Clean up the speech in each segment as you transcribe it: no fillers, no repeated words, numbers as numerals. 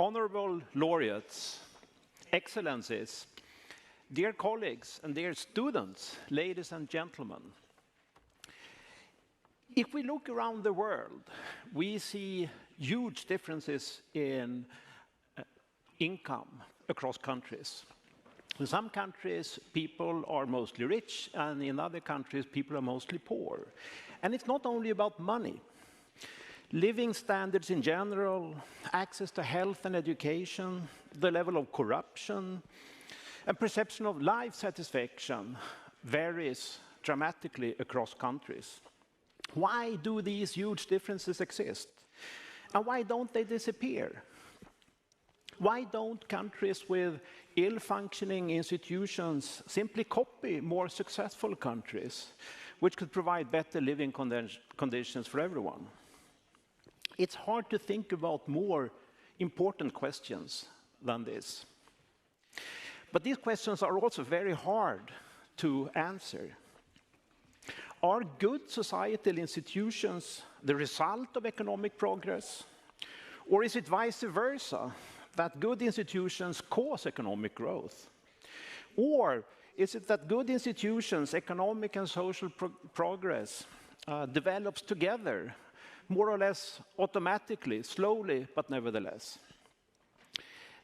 Honorable laureates, excellencies, dear colleagues and dear students, ladies and gentlemen. If we look around the world, we see huge differences in income across countries. In some countries, people are mostly rich, and in other countries, people are mostly poor. And it's not only about money. Living standards in general, access to health and education, the level of corruption, and perception of life satisfaction varies dramatically across countries. Why do these huge differences exist? And why don't they disappear? Why don't countries with ill-functioning institutions simply copy more successful countries, which could provide better living conditions for everyone? It's hard to think about more important questions than this. But these questions are also very hard to answer. Are good societal institutions the result of economic progress? Or is it vice versa, that good institutions cause economic growth? Or is it that good institutions, economic and social progress, develops together, more or less automatically, slowly, but nevertheless?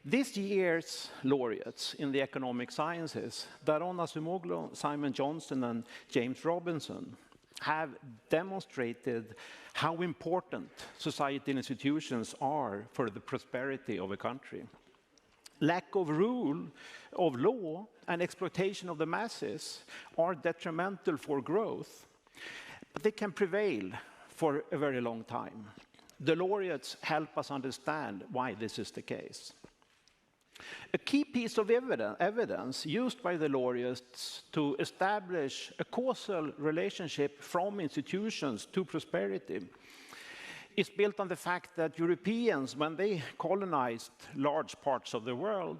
This year's laureates in the economic sciences, Daron Acemoglu, Simon Johnson, and James Robinson, have demonstrated how important societal institutions are for the prosperity of a country. Lack of rule of law and exploitation of the masses are detrimental for growth, but they can prevail for a very long time. The laureates help us understand why this is the case. A key piece of evidence used by the laureates to establish a causal relationship from institutions to prosperity is built on the fact that Europeans, when they colonized large parts of the world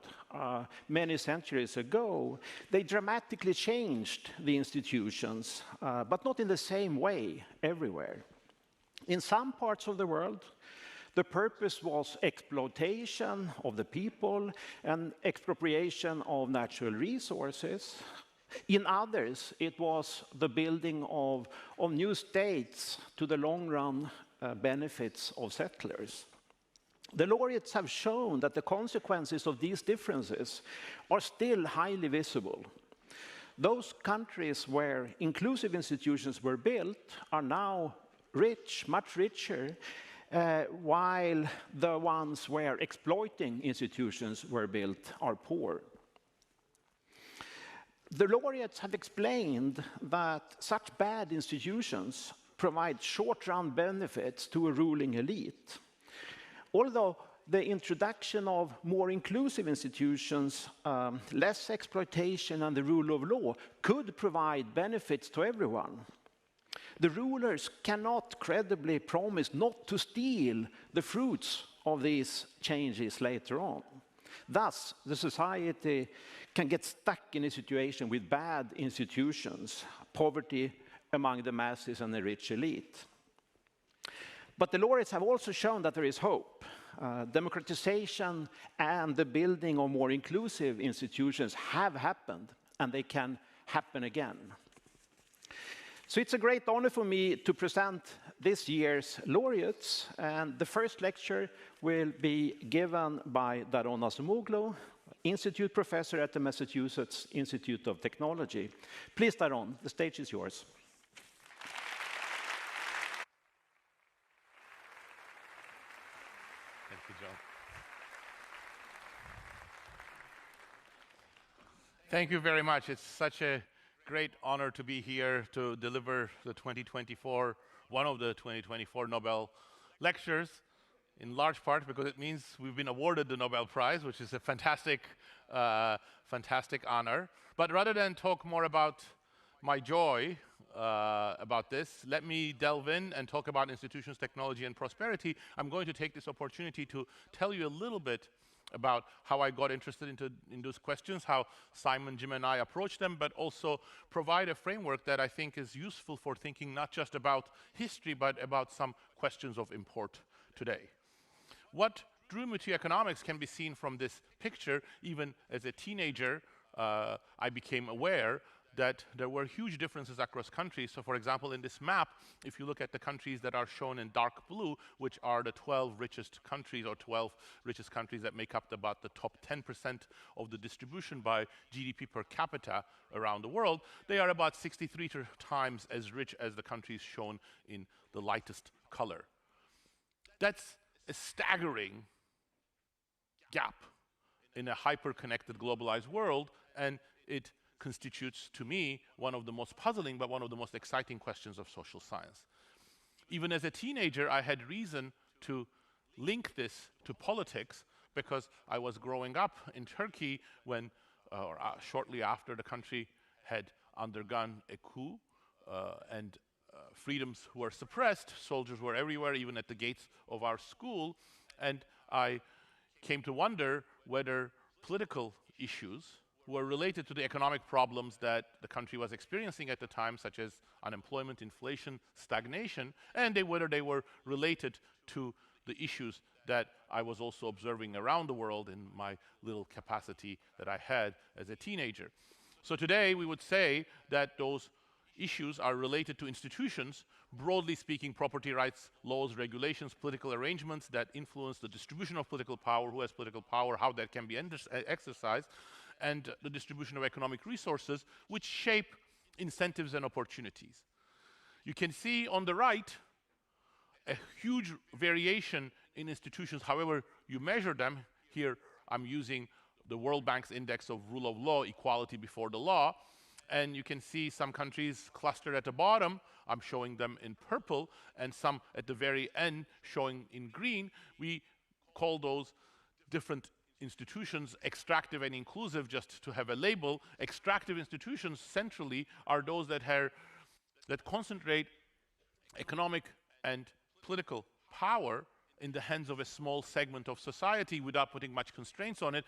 many centuries ago, they dramatically changed the institutions, but not in the same way everywhere. In some parts of the world, the purpose was exploitation of the people and expropriation of natural resources. In others, it was the building of new states to the long-run benefits of settlers. The laureates have shown that the consequences of these differences are still highly visible. Those countries where inclusive institutions were built are now rich, much richer, while the ones where exploiting institutions were built are poor. The laureates have explained that such bad institutions provide short-run benefits to a ruling elite. Although the introduction of more inclusive institutions, less exploitation and the rule of law could provide benefits to everyone, the rulers cannot credibly promise not to steal the fruits of these changes later on. Thus, the society can get stuck in a situation with bad institutions, poverty among the masses and the rich elite. But the laureates have also shown that there is hope. Democratization and the building of more inclusive institutions have happened, and they can happen again. So it's a great honor for me to present this year's laureates, and the first lecture will be given by Daron Acemoglu, Institute Professor at the Massachusetts Institute of Technology. Please, Daron, the stage is yours. Thank you, John. Thank you very much. It's such a great honor to be here to deliver the 2024, one of the 2024 Nobel lectures, in large part because it means we've been awarded the Nobel Prize, which is a fantastic, fantastic honor. But rather than talk more about my joy about this, let me delve in and talk about institutions, technology, and prosperity. I'm going to take this opportunity to tell you a little bit about how I got interested in those questions, how Simon, Jim, and I approached them, but also provide a framework that I think is useful for thinking not just about history, but about some questions of import today. What drew me to economics can be seen from this picture. Even as a teenager, I became aware that there were huge differences across countries. So for example, in this map, if you look at the countries that are shown in dark blue, which are the 12 richest countries or 12 richest countries that make up about the top 10% of the distribution by GDP per capita around the world, they are about 63 times as rich as the countries shown in the lightest color. That's a staggering gap in a hyper-connected, globalized world, and it constitutes, to me, one of the most puzzling but one of the most exciting questions of social science. Even as a teenager, I had reason to link this to politics because I was growing up in Turkey when, shortly after the country had undergone a coup and freedoms were suppressed. Soldiers were everywhere, even at the gates of our school, and I came to wonder whether political issues were related to the economic problems that the country was experiencing at the time, such as unemployment, inflation, stagnation, and whether they were related to the issues that I was also observing around the world in my little capacity that I had as a teenager. So today we would say that those issues are related to institutions, broadly speaking, property rights, laws, regulations, political arrangements that influence the distribution of political power, who has political power, how that can be exercised, and the distribution of economic resources, which shape incentives and opportunities. You can see on the right a huge variation in institutions, however you measure them. Here I'm using the World Bank's index of rule of law, equality before the law, and you can see some countries clustered at the bottom. I'm showing them in purple, and some at the very end showing in green. We call those different institutions extractive and inclusive, just to have a label. Extractive institutions centrally are those that concentrate economic and political power in the hands of a small segment of society without putting much constraints on it,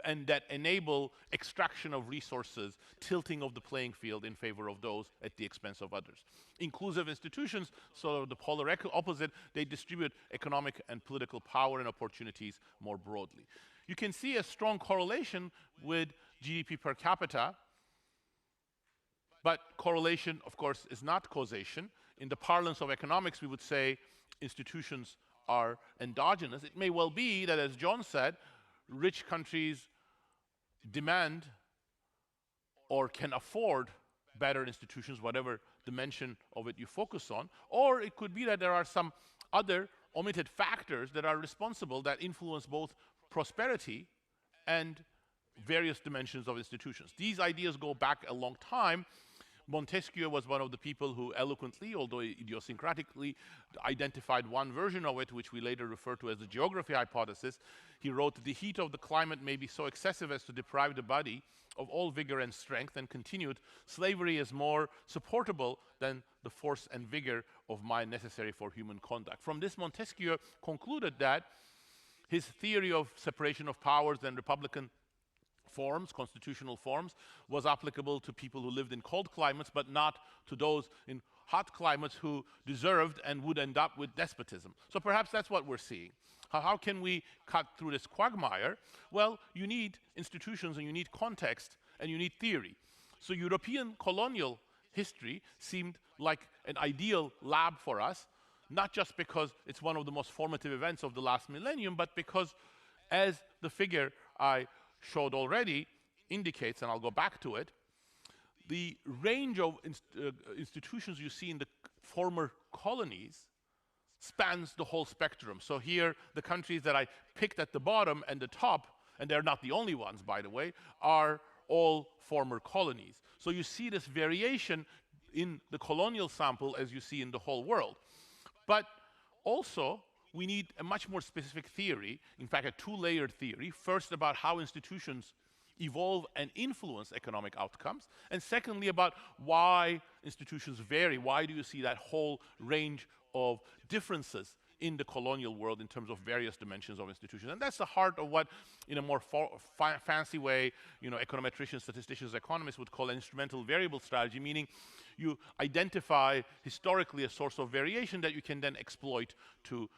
and that enable extraction of resources, tilting of the playing field in favor of those at the expense of others. Inclusive institutions, so the polar opposite, they distribute economic and political power and opportunities more broadly. You can see a strong correlation with GDP per capita, but correlation, of course, is not causation. In the parlance of economics, we would say institutions are endogenous. It may well be that, as John said, rich countries demand or can afford better institutions, whatever dimension of it you focus on, or it could be that there are some other omitted factors that are responsible, that influence both prosperity and various dimensions of institutions. These ideas go back a long time. Montesquieu was one of the people who eloquently, although idiosyncratically, identified one version of it, which we later refer to as the geography hypothesis. He wrote, "The heat of the climate may be so excessive as to deprive the body of all vigor and strength," and continued, "Slavery is more supportable than the force and vigor of mind necessary for human conduct." From this, Montesquieu concluded that his theory of separation of powers and republican forms, constitutional forms, was applicable to people who lived in cold climates, but not to those in hot climates who deserved and would end up with despotism. So perhaps that's what we're seeing. How can we cut through this quagmire? Well, you need institutions, and you need context, and you need theory. So European colonial history seemed like an ideal lab for us, not just because it's one of the most formative events of the last millennium, but because, as the figure I showed already indicates, and I'll go back to it, the range of institutions you see in the former colonies spans the whole spectrum. So here, the countries that I picked at the bottom and the top, and they're not the only ones, by the way, are all former colonies. So you see this variation in the colonial sample as you see in the whole world. But also, we need a much more specific theory, in fact, a two-layered theory. First, about how institutions evolve and influence economic outcomes, and secondly, about why institutions vary. Why do you see that whole range of differences in the colonial world in terms of various dimensions of institutions? And that's the heart of what, in a more fancy way, econometricians, statisticians, economists would call instrumental variable strategy, meaning you identify historically a source of variation that you can then exploit to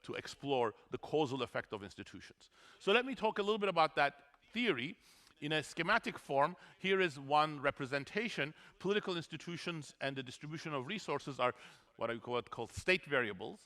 to explore the causal effect of institutions. So let me talk a little bit about that theory. In a schematic form, here is one representation. Political institutions and the distribution of resources are what I call state variables.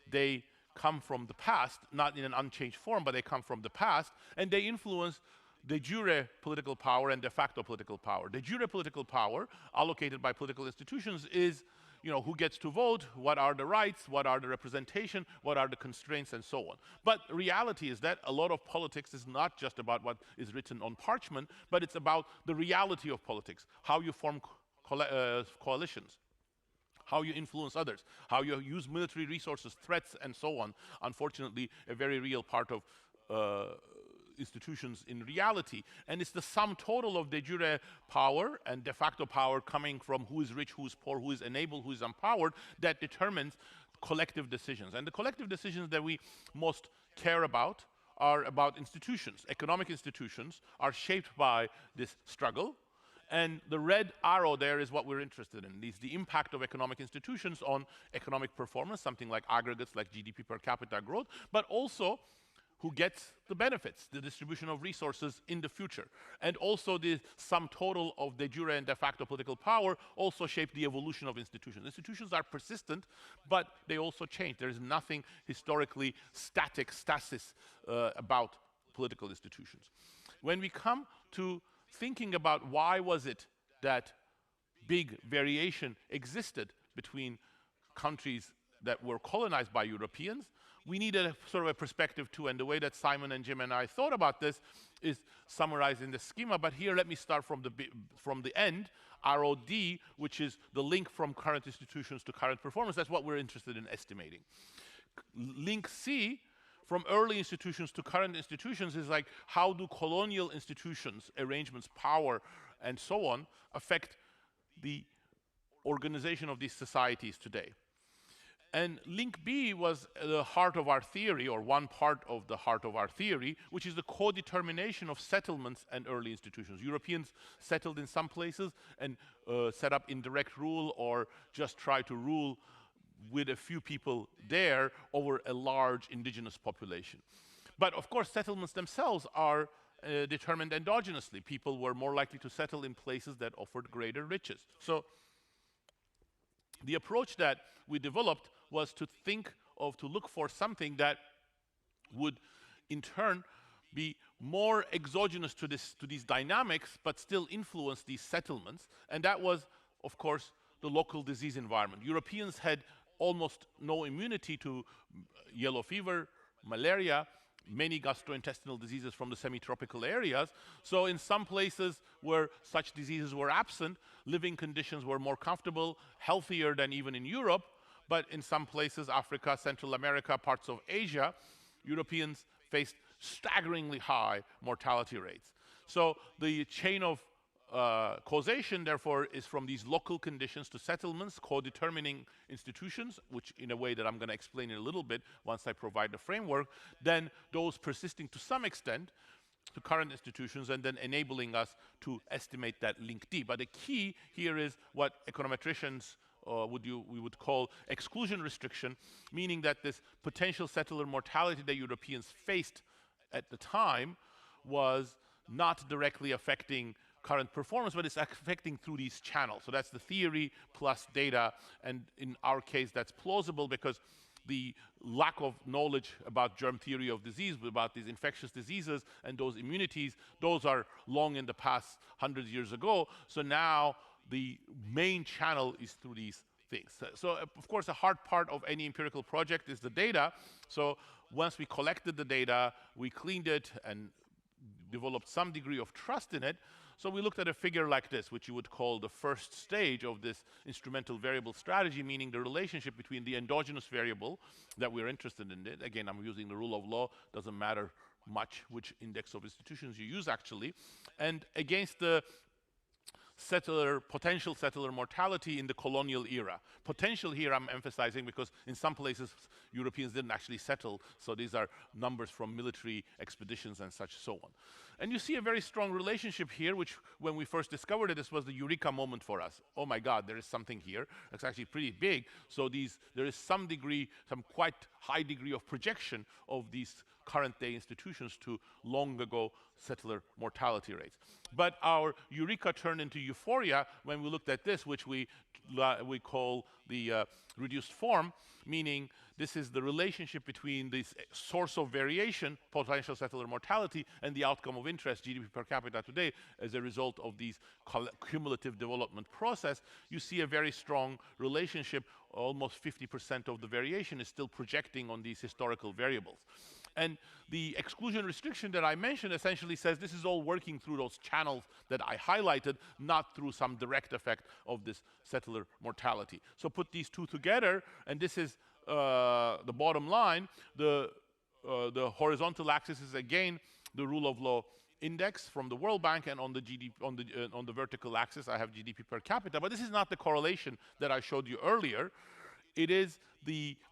They come from the past, not in an unchanged form, but they come from the past, and they influence de jure political power and de facto political power. De jure political power, allocated by political institutions, is who gets to vote, what are the rights, what are the representation, what are the constraints, and so on. But reality is that a lot of politics is not just about what is written on parchment, but it's about the reality of politics, how you form coalitions, how you influence others, how you use military resources, threats, and so on. Unfortunately, a very real part of institutions in reality. And it's the sum total of de jure power and de facto power coming from who is rich, who is poor, who is enabled, who is empowered, that determines collective decisions. And the collective decisions that we most care about are about institutions. Economic institutions are shaped by this struggle. And the red arrow there is what we're interested in. It's the impact of economic institutions on economic performance, something like aggregates like GDP per capita growth, but also who gets the benefits, the distribution of resources in the future. And also the sum total of de jure and de facto political power also shape the evolution of institutions. Institutions are persistent, but they also change. There is nothing historically stasis about political institutions. When we come to thinking about why was it that big variation existed between countries that were colonized by Europeans, we need a sort of a perspective too, and the way that Simon and Jim and I thought about this is summarized in the schema, but here let me start from the end, ROD, which is the link from current institutions to current performance. That's what we're interested in estimating. Link C, from early institutions to current institutions, is like how do colonial institutions, arrangements, power, and so on affect the organization of these societies today. And link B was the heart of our theory, or one part of the heart of our theory, which is the co-determination of settlements and early institutions. Europeans settled in some places and set up indirect rule or just try to rule with a few people there over a large indigenous population. But of course, settlements themselves are determined endogenously. People were more likely to settle in places that offered greater riches. So the approach that we developed was to look for something that would in turn be more exogenous to these dynamics, but still influence these settlements. And that was, of course, the local disease environment. Europeans had almost no immunity to yellow fever, malaria, many gastrointestinal diseases from the semi-tropical areas. So in some places where such diseases were absent, living conditions were more comfortable, healthier than even in Europe. But in some places, Africa, Central America, parts of Asia, Europeans faced staggeringly high mortality rates. So the chain of causation, therefore, is from these local conditions to settlements, co-determining institutions, which in a way that I'm going to explain in a little bit once I provide the framework, then those persisting to some extent to current institutions, and then enabling us to estimate that link D. But the key here is what econometricians we would call exclusion restriction, meaning that this potential settler mortality that Europeans faced at the time was not directly affecting current performance, but it's affecting through these channels. So that's the theory plus data, and in our case that's plausible because the lack of knowledge about germ theory of disease, about these infectious diseases and those immunities, those are long in the past, hundreds of years ago. So now the main channel is through these things. So of course, a hard part of any empirical project is the data. So once we collected the data, we cleaned it and developed some degree of trust in it. So we looked at a figure like this, which you would call the first stage of this instrumental variable strategy, meaning the relationship between the endogenous variable that we're interested in. Again, I'm using the rule of law, doesn't matter much which index of institutions you use actually, and against the potential settler mortality in the colonial era. Potential here I'm emphasizing because in some places Europeans didn't actually settle, so these are numbers from military expeditions and so on. And you see a very strong relationship here, which when we first discovered it, this was the eureka moment for us. Oh my God, there is something here. It's actually pretty big. So there is some degree, some quite high degree of projection of these current day institutions to long ago settler mortality rates. But our eureka turned into euphoria when we looked at this, which we call the reduced form, meaning this is the relationship between this source of variation, potential settler mortality, and the outcome of interest, GDP per capita today, as a result of these cumulative development process. You see a very strong relationship. Almost 50% of the variation is still projecting on these historical variables. And the exclusion restriction that I mentioned essentially says this is all working through those channels that I highlighted, not through some direct effect of this settler mortality. So put these two together, and this is the bottom line. The horizontal axis is again the rule of law index from the World Bank, and on the vertical axis I have GDP per capita. But this is not the correlation that I showed you earlier. It is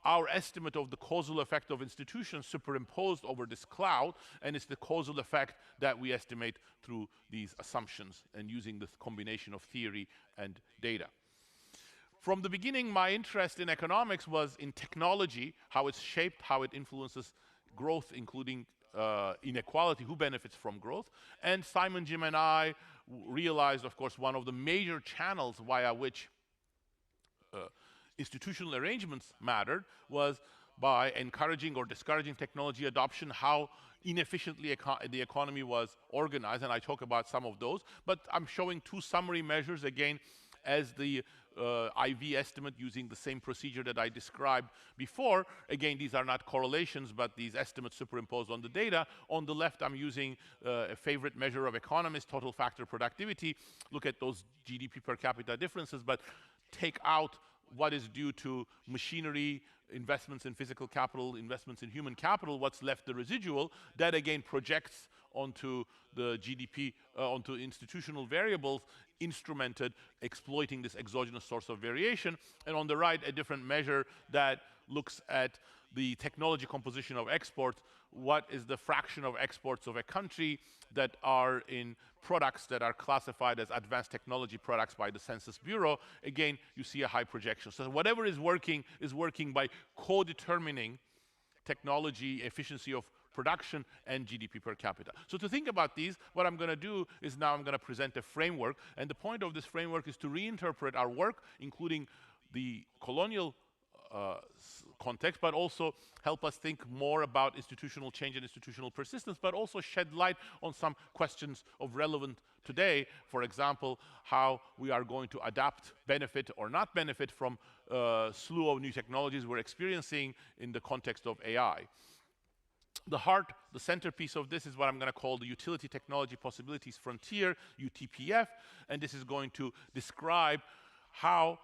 our estimate of the causal effect of institutions superimposed over this cloud, and it's the causal effect that we estimate through these assumptions and using the combination of theory and data. From the beginning, my interest in economics was in technology, how it's shaped, how it influences growth, including inequality, who benefits from growth. And Simon, Jim, and I realized, of course, one of the major channels via which institutional arrangements mattered was by encouraging or discouraging technology adoption, how inefficiently the economy was organized, and I talk about some of those. But I'm showing two summary measures again as the IV estimate using the same procedure that I described before. Again, these are not correlations, but these estimates superimposed on the data. On the left, I'm using a favorite measure of economists, total factor productivity. Look at those GDP per capita differences, but take out what is due to machinery, investments in physical capital, investments in human capital, what's left the residual. That again projects onto the GDP, onto institutional variables, instrumented, exploiting this exogenous source of variation. And on the right, a different measure that looks at the technology composition of exports. What is the fraction of exports of a country that are in products that are classified as advanced technology products by the Census Bureau? Again, you see a high projection. So whatever is working by co-determining technology, efficiency of production, and GDP per capita. So to think about these, what I'm going to do is now I'm going to present a framework, and the point of this framework is to reinterpret our work, including the colonial context, but also help us think more about institutional change and institutional persistence, but also shed light on some questions of relevant today. For example, how we are going to adapt, benefit, or not benefit from a slew of new technologies we're experiencing in the context of AI. The centerpiece of this is what I'm going to call the Utility Technology Possibilities Frontier, UTPF, and this is going to describe how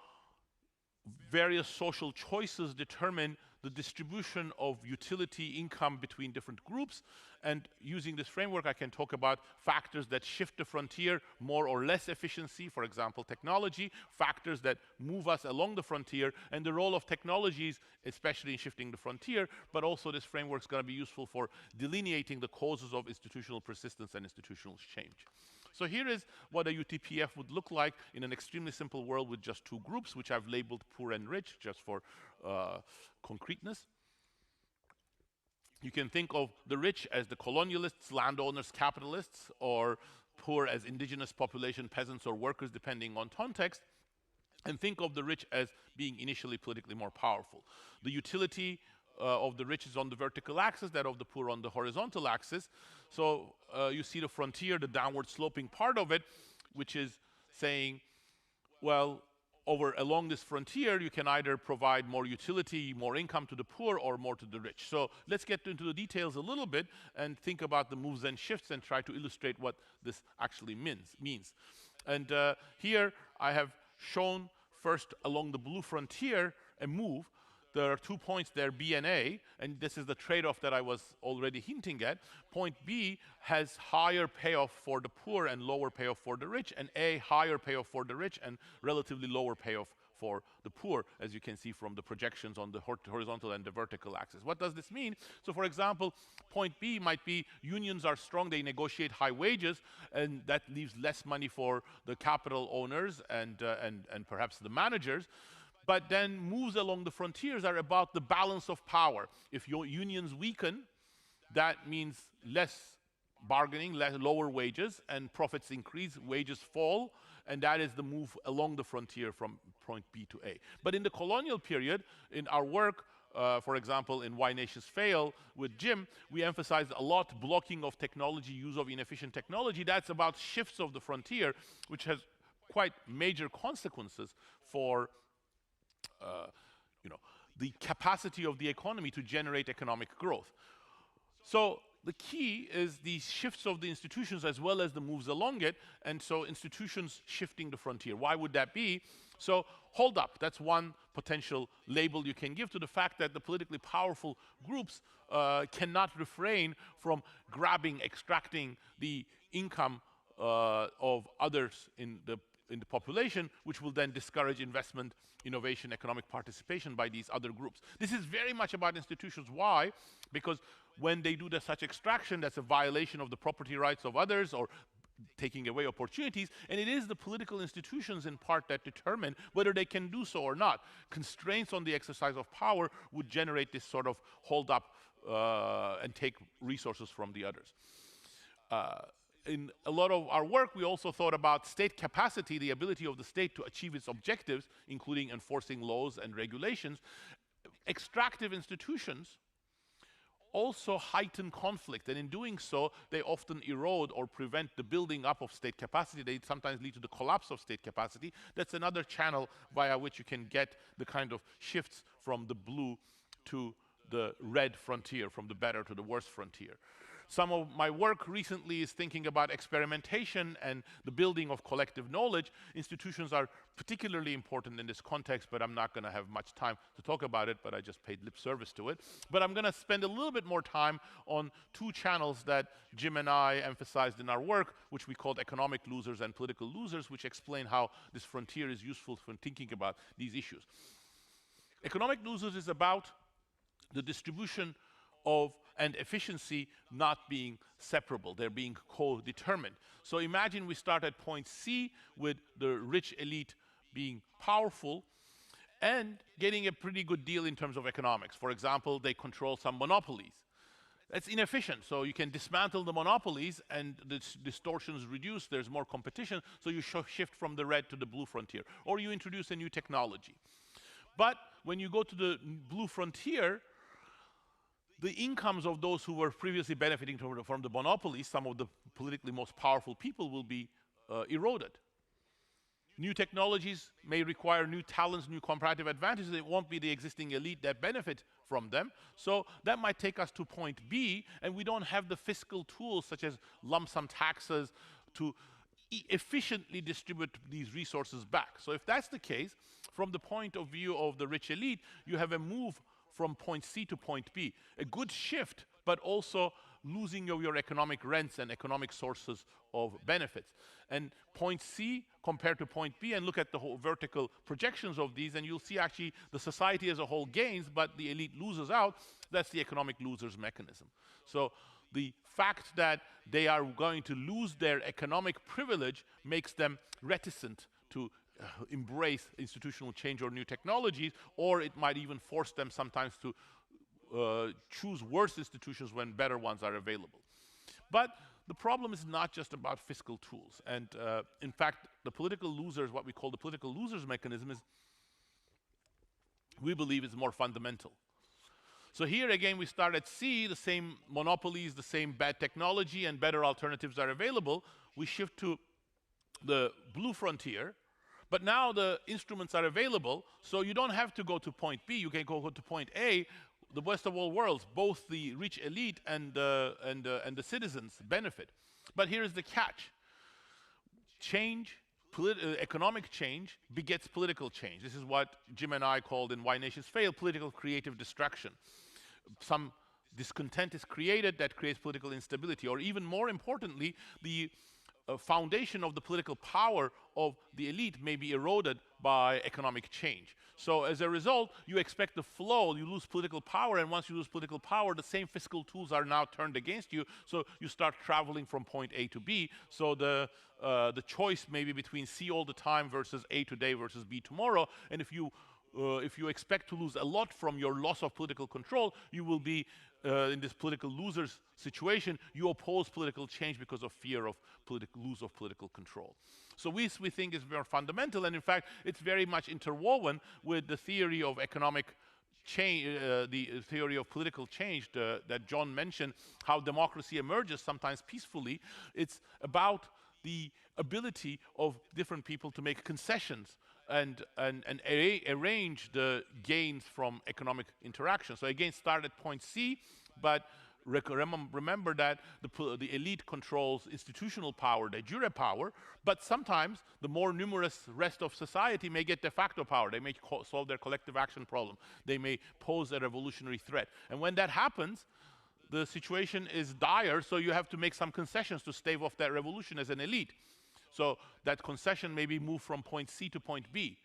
various social choices determine the distribution of utility income between different groups. And using this framework, I can talk about factors that shift the frontier, more or less efficiency, for example, technology, factors that move us along the frontier, and the role of technologies, especially in shifting the frontier. But also this framework is going to be useful for delineating the causes of institutional persistence and institutional change. So here is what a UTPF would look like in an extremely simple world with just two groups, which I've labeled poor and rich, just for concreteness. You can think of the rich as the colonialists, landowners, capitalists, or poor as indigenous population, peasants, or workers, depending on context. And think of the rich as being initially politically more powerful. The utility of the rich is on the vertical axis, that of the poor on the horizontal axis. So you see the frontier, the downward sloping part of it, which is saying, well, along this frontier, you can either provide more utility, more income to the poor, or more to the rich. So let's get into the details a little bit and think about the moves and shifts and try to illustrate what this actually means. And here I have shown first along the blue frontier a move. There are 2 points there, B and A, and this is the trade-off that I was already hinting at. Point B has higher payoff for the poor and lower payoff for the rich, and A higher payoff for the rich and relatively lower payoff for the poor, as you can see from the projections on the horizontal and the vertical axis. What does this mean? So for example, point B might be unions are strong, they negotiate high wages, and that leaves less money for the capital owners and perhaps the managers. But then moves along the frontiers are about the balance of power. If your unions weaken, that means less bargaining, lower wages, and profits increase, wages fall, and that is the move along the frontier from point B to A. But in the colonial period, in our work, for example, in Why Nations Fail with Jim, we emphasized a lot blocking of technology, use of inefficient technology. That's about shifts of the frontier, which has quite major consequences for the capacity of the economy to generate economic growth. So the key is the shifts of the institutions as well as the moves along it, and so institutions shifting the frontier. Why would that be? So hold up, that's one potential label you can give to the fact that the politically powerful groups cannot refrain from grabbing, extracting the income of others in the population, which will then discourage investment, innovation, economic participation by these other groups. This is very much about institutions. Why? Because when they do such extraction, that's a violation of the property rights of others or taking away opportunities, and it is the political institutions in part that determine whether they can do so or not. Constraints on the exercise of power would generate this sort of hold up and take resources from the others. In a lot of our work, we also thought about state capacity, the ability of the state to achieve its objectives, including enforcing laws and regulations. Extractive institutions also heighten conflict, and in doing so, they often erode or prevent the building up of state capacity. They sometimes lead to the collapse of state capacity. That's another channel via which you can get the kind of shifts from the blue to the red frontier, from the better to the worse frontier. Some of my work recently is thinking about experimentation and the building of collective knowledge. Institutions are particularly important in this context, but I'm not going to have much time to talk about it, but I just paid lip service to it. But I'm going to spend a little bit more time on two channels that Jim and I emphasized in our work, which we called economic losers and political losers, which explain how this frontier is useful for thinking about these issues. Economic losers is about the distribution of and efficiency not being separable. They're being co-determined. So imagine we start at point C with the rich elite being powerful and getting a pretty good deal in terms of economics. For example, they control some monopolies. That's inefficient, so you can dismantle the monopolies and the distortions reduce, there's more competition, so you shift from the red to the blue frontier. Or you introduce a new technology. But when you go to the blue frontier, the incomes of those who were previously benefiting from the monopolies, some of the politically most powerful people, will be eroded. New technologies may require new talents, new comparative advantages. It won't be the existing elite that benefit from them. So that might take us to point B, and we don't have the fiscal tools such as lump sum taxes to efficiently distribute these resources back. So if that's the case, from the point of view of the rich elite, you have a move from point C to point B. A good shift, but also losing of your economic rents and economic sources of benefits. And point C compared to point B, and look at the whole vertical projections of these, and you'll see actually the society as a whole gains, but the elite loses out. That's the economic losers mechanism. So the fact that they are going to lose their economic privilege makes them reticent to embrace institutional change or new technologies, or it might even force them sometimes to choose worse institutions when better ones are available. But the problem is not just about fiscal tools. And in fact, the political losers, what we call the political losers mechanism, is, we believe, is more fundamental. So here again, we start at C, the same monopolies, the same bad technology, and better alternatives are available. We shift to the blue frontier, but now the instruments are available, so you don't have to go to point B, you can go to point A. The best of all worlds, both the rich elite and the citizens benefit. But here is the catch. Change, economic change begets political change. This is what Jim and I called in Why Nations Fail political creative distraction. Some discontent is created that creates political instability, or even more importantly, the foundation of the political power of the elite may be eroded by economic change. So as a result, you expect the flow, you lose political power, and once you lose political power, the same fiscal tools are now turned against you, so you start traveling from point A to B. So the choice may be between C all the time versus A today versus B tomorrow, and if you expect to lose a lot from your loss of political control, you will be in this political losers situation. You oppose political change because of fear of loss of political control. So we think is very fundamental, and in fact, it's very much interwoven with the theory of economic change, the theory of political change that John mentioned, how democracy emerges sometimes peacefully. It's about the ability of different people to make concessions and arrange the gains from economic interaction. So again, start at point C, but remember that the elite controls institutional power, de jure power, but sometimes the more numerous rest of society may get de facto power. They may solve their collective action problem. They may pose a revolutionary threat. And when that happens, the situation is dire, so you have to make some concessions to stave off that revolution as an elite. So that concession may be moved from point C to point B.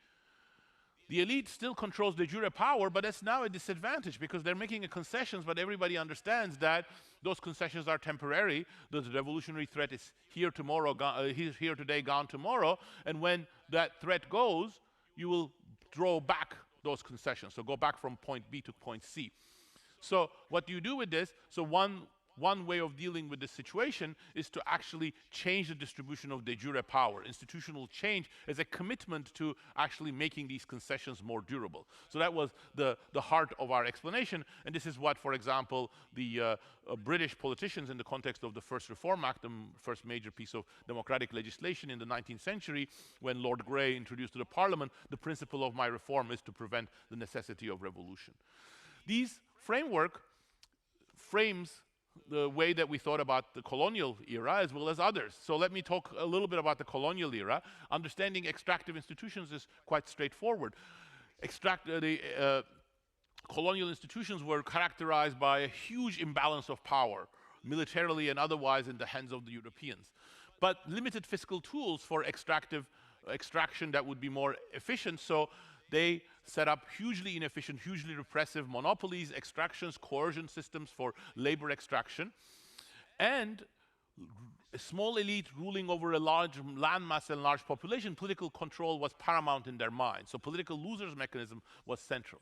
The elite still controls de jure power, but that's now a disadvantage because they're making concessions, but everybody understands that those concessions are temporary. The revolutionary threat is here tomorrow, here today, gone tomorrow, and when that threat goes, you will draw back those concessions. So go back from point B to point C. So what do you do with this? So one way of dealing with this situation is to actually change the distribution of de jure power. Institutional change is a commitment to actually making these concessions more durable. So that was the heart of our explanation, and this is what, for example, the British politicians in the context of the First Reform Act, the first major piece of democratic legislation in the 19th century, when Lord Grey introduced to the Parliament, the principle of my reform is to prevent the necessity of revolution. These framework frames the way that we thought about the colonial era as well as others. So let me talk a little bit about the colonial era. Understanding extractive institutions is quite straightforward. Colonial institutions were characterized by a huge imbalance of power, militarily and otherwise, in the hands of the Europeans. But limited fiscal tools for extraction that would be more efficient, so they set up hugely inefficient, hugely repressive monopolies, extractions, coercion systems for labor extraction, and a small elite ruling over a large landmass and large population. Political control was paramount in their minds. So political losers mechanism was central.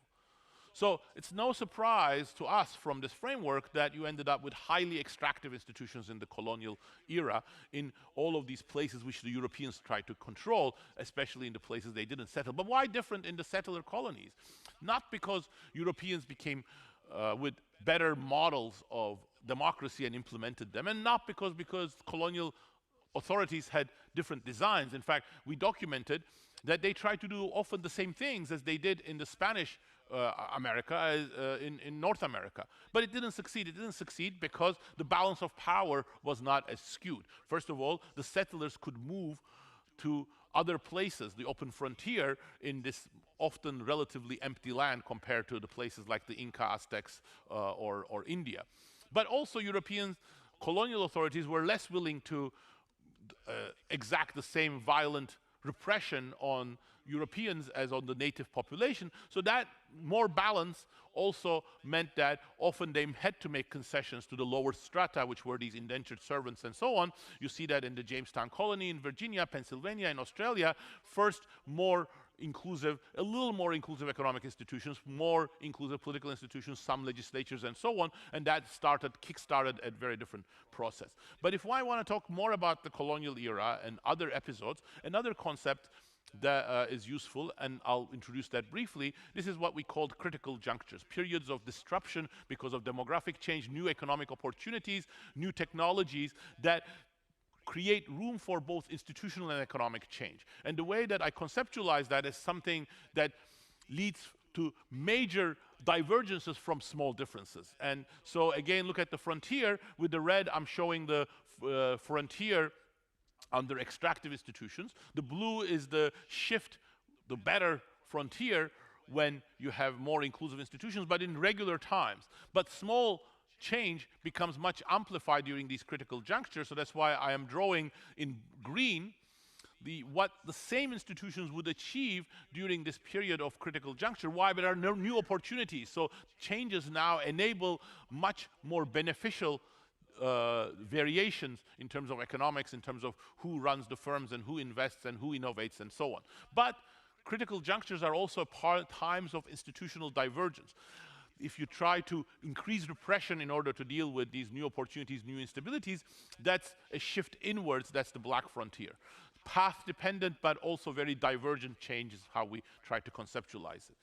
So it's no surprise to us from this framework that you ended up with highly extractive institutions in the colonial era in all of these places which the Europeans tried to control, especially in the places they didn't settle. But why different in the settler colonies? Not because Europeans became with better models of democracy and implemented them, and not because colonial authorities had different designs. In fact, we documented that they tried to do often the same things as they did in the Spanish America, in North America. But it didn't succeed. It didn't succeed because the balance of power was not as skewed. First of all, the settlers could move to other places, the open frontier, in this often relatively empty land compared to the places like the Inca, Aztecs, or India. But also European colonial authorities were less willing to exact the same violent repression on Europeans as on the native population. So that more balance also meant that often they had to make concessions to the lower strata, which were these indentured servants and so on. You see that in the Jamestown colony in Virginia, Pennsylvania, and Australia. First, more inclusive, a little more inclusive economic institutions, more inclusive political institutions, some legislatures and so on, and that kick-started a very different process. But if I want to talk more about the colonial era and other episodes, another concept that is useful, and I'll introduce that briefly. This is what we called critical junctures, periods of disruption because of demographic change, new economic opportunities, new technologies that create room for both institutional and economic change. And the way that I conceptualize that is something that leads to major divergences from small differences. And so again, look at the frontier. With the red, I'm showing the frontier under extractive institutions. The blue is the shift, the better frontier when you have more inclusive institutions, but in regular times. But small change becomes much amplified during these critical junctures. So that's why I am drawing in green what the same institutions would achieve during this period of critical juncture. Why? There are no new opportunities. So changes now enable much more beneficial variations in terms of economics, in terms of who runs the firms and who invests and who innovates and so on. But critical junctures are also times of institutional divergence. If you try to increase repression in order to deal with these new opportunities, new instabilities, that's a shift inwards, that's the black frontier. Path-dependent, but also very divergent change is how we try to conceptualize it.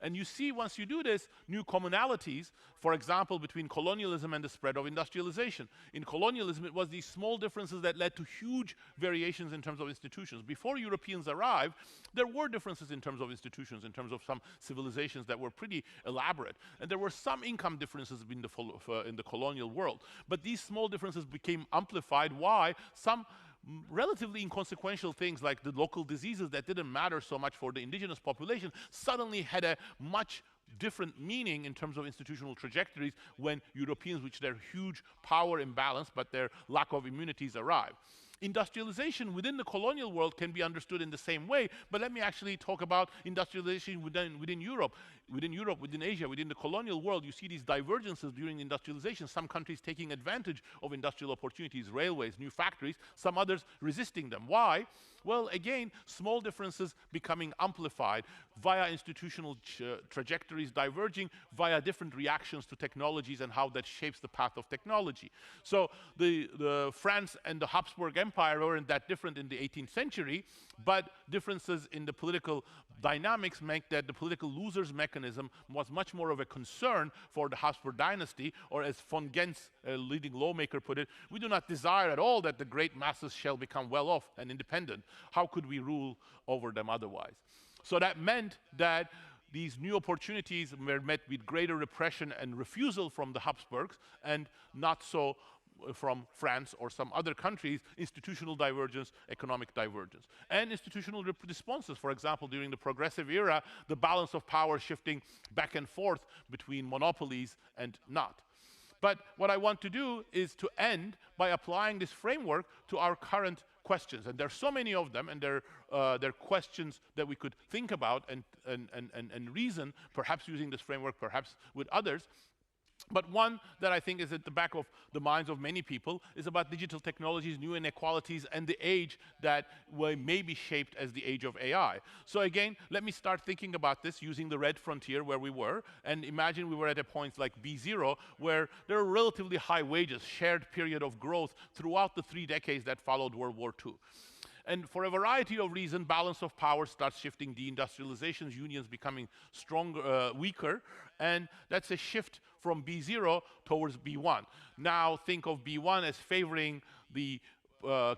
And you see, once you do this, new commonalities, for example, between colonialism and the spread of industrialization. In colonialism, it was these small differences that led to huge variations in terms of institutions. Before Europeans arrived, there were differences in terms of institutions, in terms of some civilizations that were pretty elaborate. And there were some income differences in the colonial world. But these small differences became amplified. Why? Some relatively inconsequential things like the local diseases that didn't matter so much for the indigenous population suddenly had a much different meaning in terms of institutional trajectories when Europeans, with their huge power imbalance but their lack of immunities, arrived. Industrialization within the colonial world can be understood in the same way, but let me actually talk about industrialization within Europe. Within Asia, within the colonial world, you see these divergences during industrialization, some countries taking advantage of industrial opportunities, railways, new factories, some others resisting them. Why? Well, again, small differences becoming amplified via institutional trajectories diverging via different reactions to technologies and how that shapes the path of technology. So the France and the Habsburg Empire weren't that different in the 18th century, but differences in the political dynamics make that the political losers mechanism was much more of a concern for the Habsburg dynasty, or as von Gens, a leading lawmaker, put it, we do not desire at all that the great masses shall become well off and independent. How could we rule over them otherwise? So that meant that these new opportunities were met with greater repression and refusal from the Habsburgs, and not so from France or some other countries, institutional divergence, economic divergence. And institutional responses, for example, during the progressive era, the balance of power shifting back and forth between monopolies and not. But what I want to do is to end by applying this framework to our current questions. And there are so many of them, and they're questions that we could think about and reason, perhaps using this framework, perhaps with others. But one that I think is at the back of the minds of many people is about digital technologies, new inequalities, and the age that may be shaped as the age of AI. So again, let me start thinking about this using the red frontier where we were, and imagine we were at a point like B0, where there are relatively high wages, shared period of growth throughout the 3 decades that followed World War II. And for a variety of reasons, balance of power starts shifting, deindustrializations, unions becoming stronger, weaker, and that's a shift from B0 towards B1. Now think of B1 as favoring the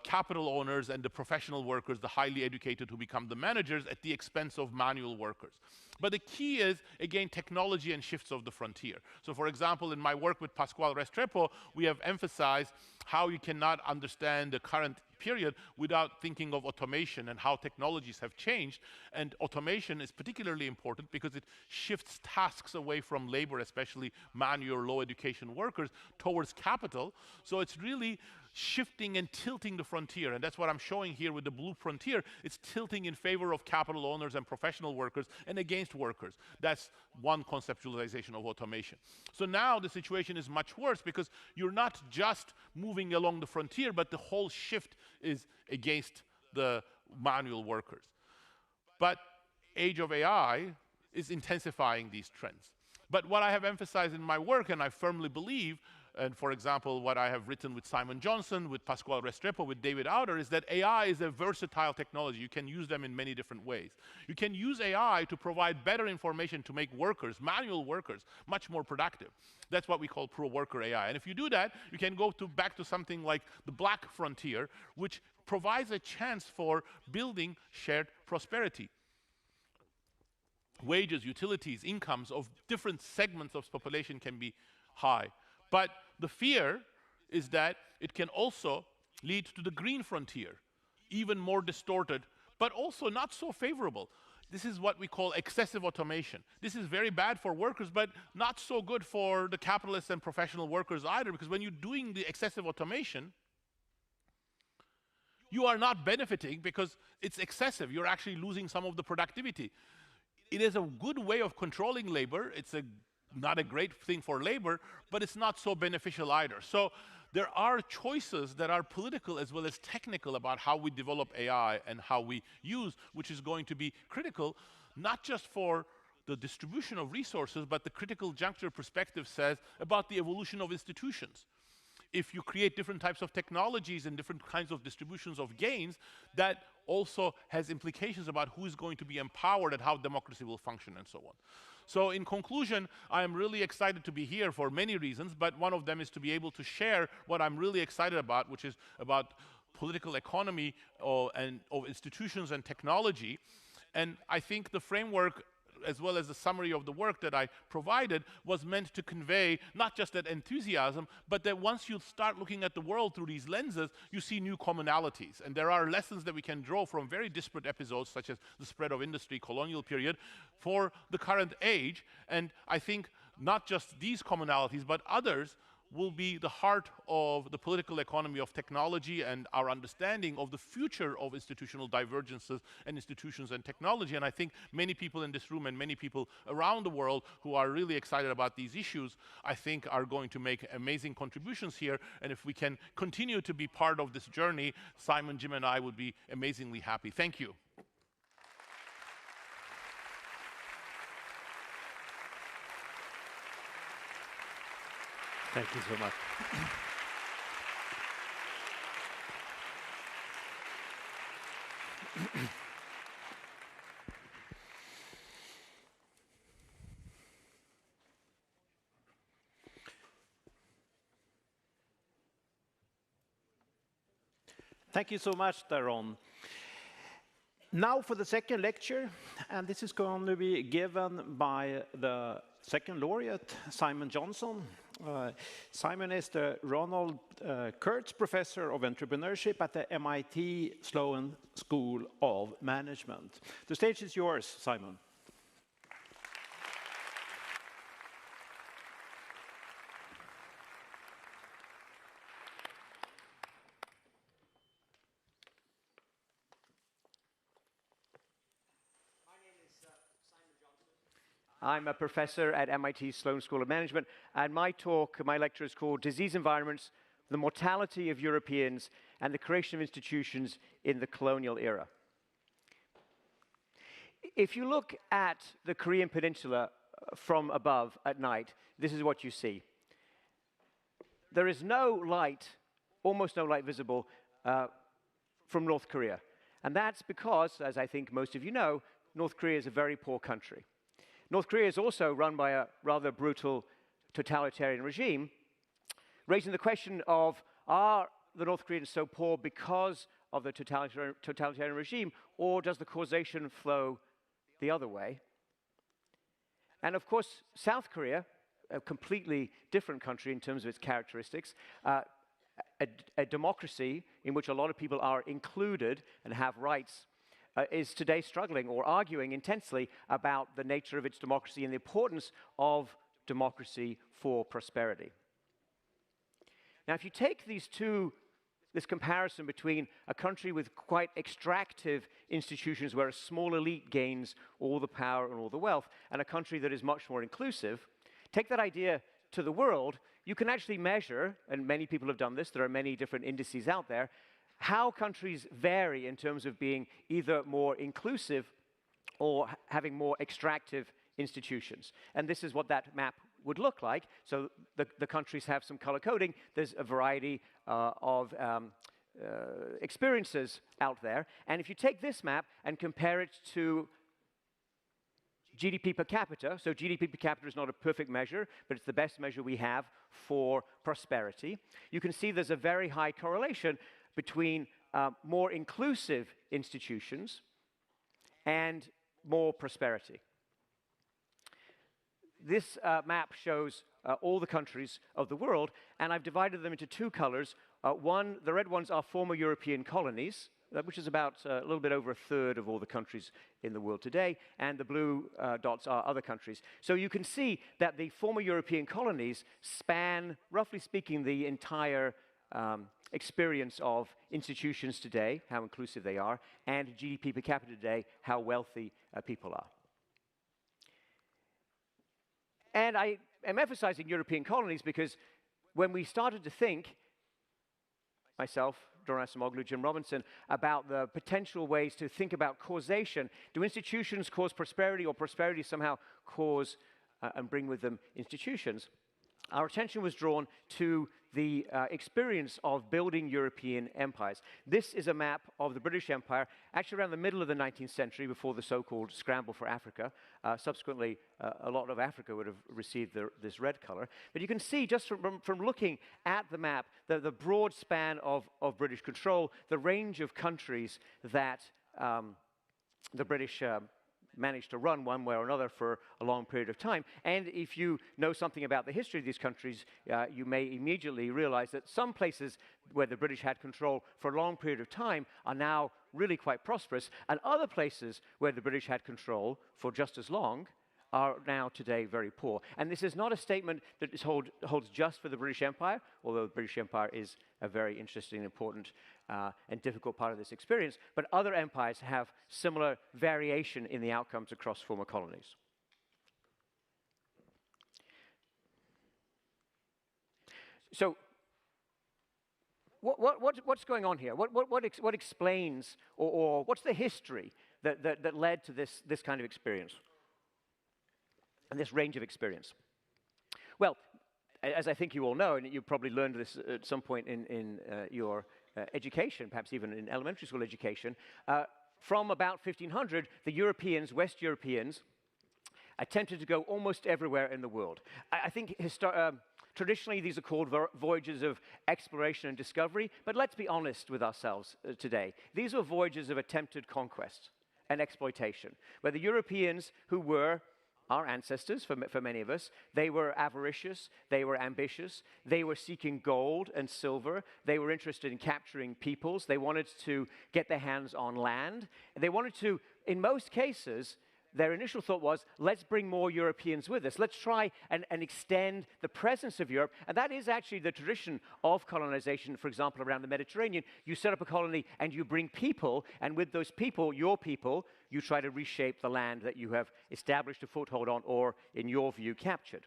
capital owners and the professional workers, the highly educated who become the managers at the expense of manual workers. But the key is, again, technology and shifts of the frontier. So for example, in my work with Pasquale Restrepo, we have emphasized how you cannot understand the current period without thinking of automation and how technologies have changed. And automation is particularly important because it shifts tasks away from labor, especially manual, low education workers, towards capital. So it's really shifting and tilting the frontier, and that's what I'm showing here with the blue frontier. It's tilting in favor of capital owners and professional workers and against workers. That's one conceptualization of automation. So now the situation is much worse because you're not just moving along the frontier, but the whole shift is against the manual workers. But age of AI is intensifying these trends. But what I have emphasized in my work, and I firmly believe, and for example, what I have written with Simon Johnson, with Pasquale Restrepo, with David Outer, is that AI is a versatile technology. You can use them in many different ways. You can use AI to provide better information to make workers, manual workers, much more productive. That's what we call pro-worker AI. And if you do that, you can go back to something like the black frontier, which provides a chance for building shared prosperity. Wages, utilities, incomes of different segments of population can be high. But the fear is that it can also lead to the green frontier, even more distorted, but also not so favorable. this is what we call excessive automation. This is very bad for workers, but not so good for the capitalists and professional workers either, because when you're doing the excessive automation, you are not benefiting because it's excessive. You're actually losing some of the productivity. It is a good way of controlling labor. It's not a great thing for labor, but it's not so beneficial either. So there are choices that are political as well as technical about how we develop AI and how we use, which is going to be critical, not just for the distribution of resources, but the critical juncture perspective says about the evolution of institutions. If you create different types of technologies and different kinds of distributions of gains, that also has implications about who is going to be empowered and how democracy will function and so on. So in conclusion, I am really excited to be here for many reasons, but one of them is to be able to share what I'm really excited about, which is about political economy and of institutions and technology. And I think the framework, as well as the summary of the work that I provided, was meant to convey not just that enthusiasm, but that once you start looking at the world through these lenses, you see new commonalities. And there are lessons that we can draw from very disparate episodes, such as the spread of industry, colonial period, for the current age. And I think not just these commonalities, but others will be the heart of the political economy of technology and our understanding of the future of institutional divergences and institutions and technology. And I think many people in this room and many people around the world who are really excited about these issues, I think are going to make amazing contributions here. And if we can continue to be part of this journey, Simon, Jim, and I would be amazingly happy. Thank you. Thank you so much. Thank you so much, Daron. Now for the second lecture, and this is going to be given by the second laureate, Simon Johnson. Simon is the Ronald Kurtz Professor of Entrepreneurship at the MIT Sloan School of Management. The stage is yours, Simon. I'm a professor at MIT Sloan School of Management, and my lecture is called Disease Environments, the Mortality of Europeans and the Creation of Institutions in the Colonial Era. If you look at the Korean Peninsula from above at night, this is what you see. There is no light, almost no light visible from North Korea. And that's because, as I think most of you know, North Korea is a very poor country. North Korea is also run by a rather brutal totalitarian regime, raising the question of, are the North Koreans so poor because of the totalitarian regime, or does the causation flow the other way? And of course, South Korea, a completely different country in terms of its characteristics, a democracy in which a lot of people are included and have rights, is today struggling or arguing intensely about the nature of its democracy and the importance of democracy for prosperity. Now, if you take this comparison between a country with quite extractive institutions where a small elite gains all the power and all the wealth, and a country that is much more inclusive, take that idea to the world, you can actually measure, and many people have done this, there are many different indices out there, how countries vary in terms of being either more inclusive or having more extractive institutions. And this is what that map would look like. So the countries have some color coding. There's a variety of experiences out there. And if you take this map and compare it to GDP per capita, so GDP per capita is not a perfect measure, but it's the best measure we have for prosperity, you can see there's a very high correlation between more inclusive institutions and more prosperity. This map shows all the countries of the world, and I've divided them into two colors. The red ones are former European colonies, which is about a little bit over a third of all the countries in the world today, and the blue dots are other countries. So you can see that the former European colonies span, roughly speaking, the entire experience of institutions today, how inclusive they are, and GDP per capita today, how wealthy people are. And I am emphasizing European colonies because when we started to think, myself, Daron Acemoglu, Jim Robinson, about the potential ways to think about causation, do institutions cause prosperity or prosperity somehow cause and bring with them institutions? Our attention was drawn to the experience of building European empires. This is a map of the British Empire, actually around the middle of the 19th century, before the so-called scramble for Africa. Subsequently, a lot of Africa would have received this red color. But you can see, just from looking at the map, the broad span of British control, the range of countries that the British managed to run one way or another for a long period of time. And if you know something about the history of these countries, you may immediately realize that some places where the British had control for a long period of time are now really quite prosperous, and other places where the British had control for just as long are now today very poor. And this is not a statement that holds just for the British Empire, although the British Empire is a very interesting, important, and difficult part of this experience, but other empires have similar variation in the outcomes across former colonies. So, what's going on here? What explains, or what's the history that led to this kind of experience? And this range of experience? Well, as I think you all know, and you probably learned this at some point in your education, perhaps even in elementary school education, from about 1500, the Europeans, West Europeans, attempted to go almost everywhere in the world. I think traditionally these are called voyages of exploration and discovery, but let's be honest with ourselves today. These were voyages of attempted conquest and exploitation, where the Europeans, who were our ancestors, for many of us, they were avaricious, they were ambitious, they were seeking gold and silver, they were interested in capturing peoples, they wanted to get their hands on land, they wanted to, in most cases, their initial thought was, let's bring more Europeans with us. Let's try and extend the presence of Europe. And that is actually the tradition of colonization, for example, around the Mediterranean. You set up a colony and you bring people, and with those people, your people, you try to reshape the land that you have established a foothold on or, in your view, captured.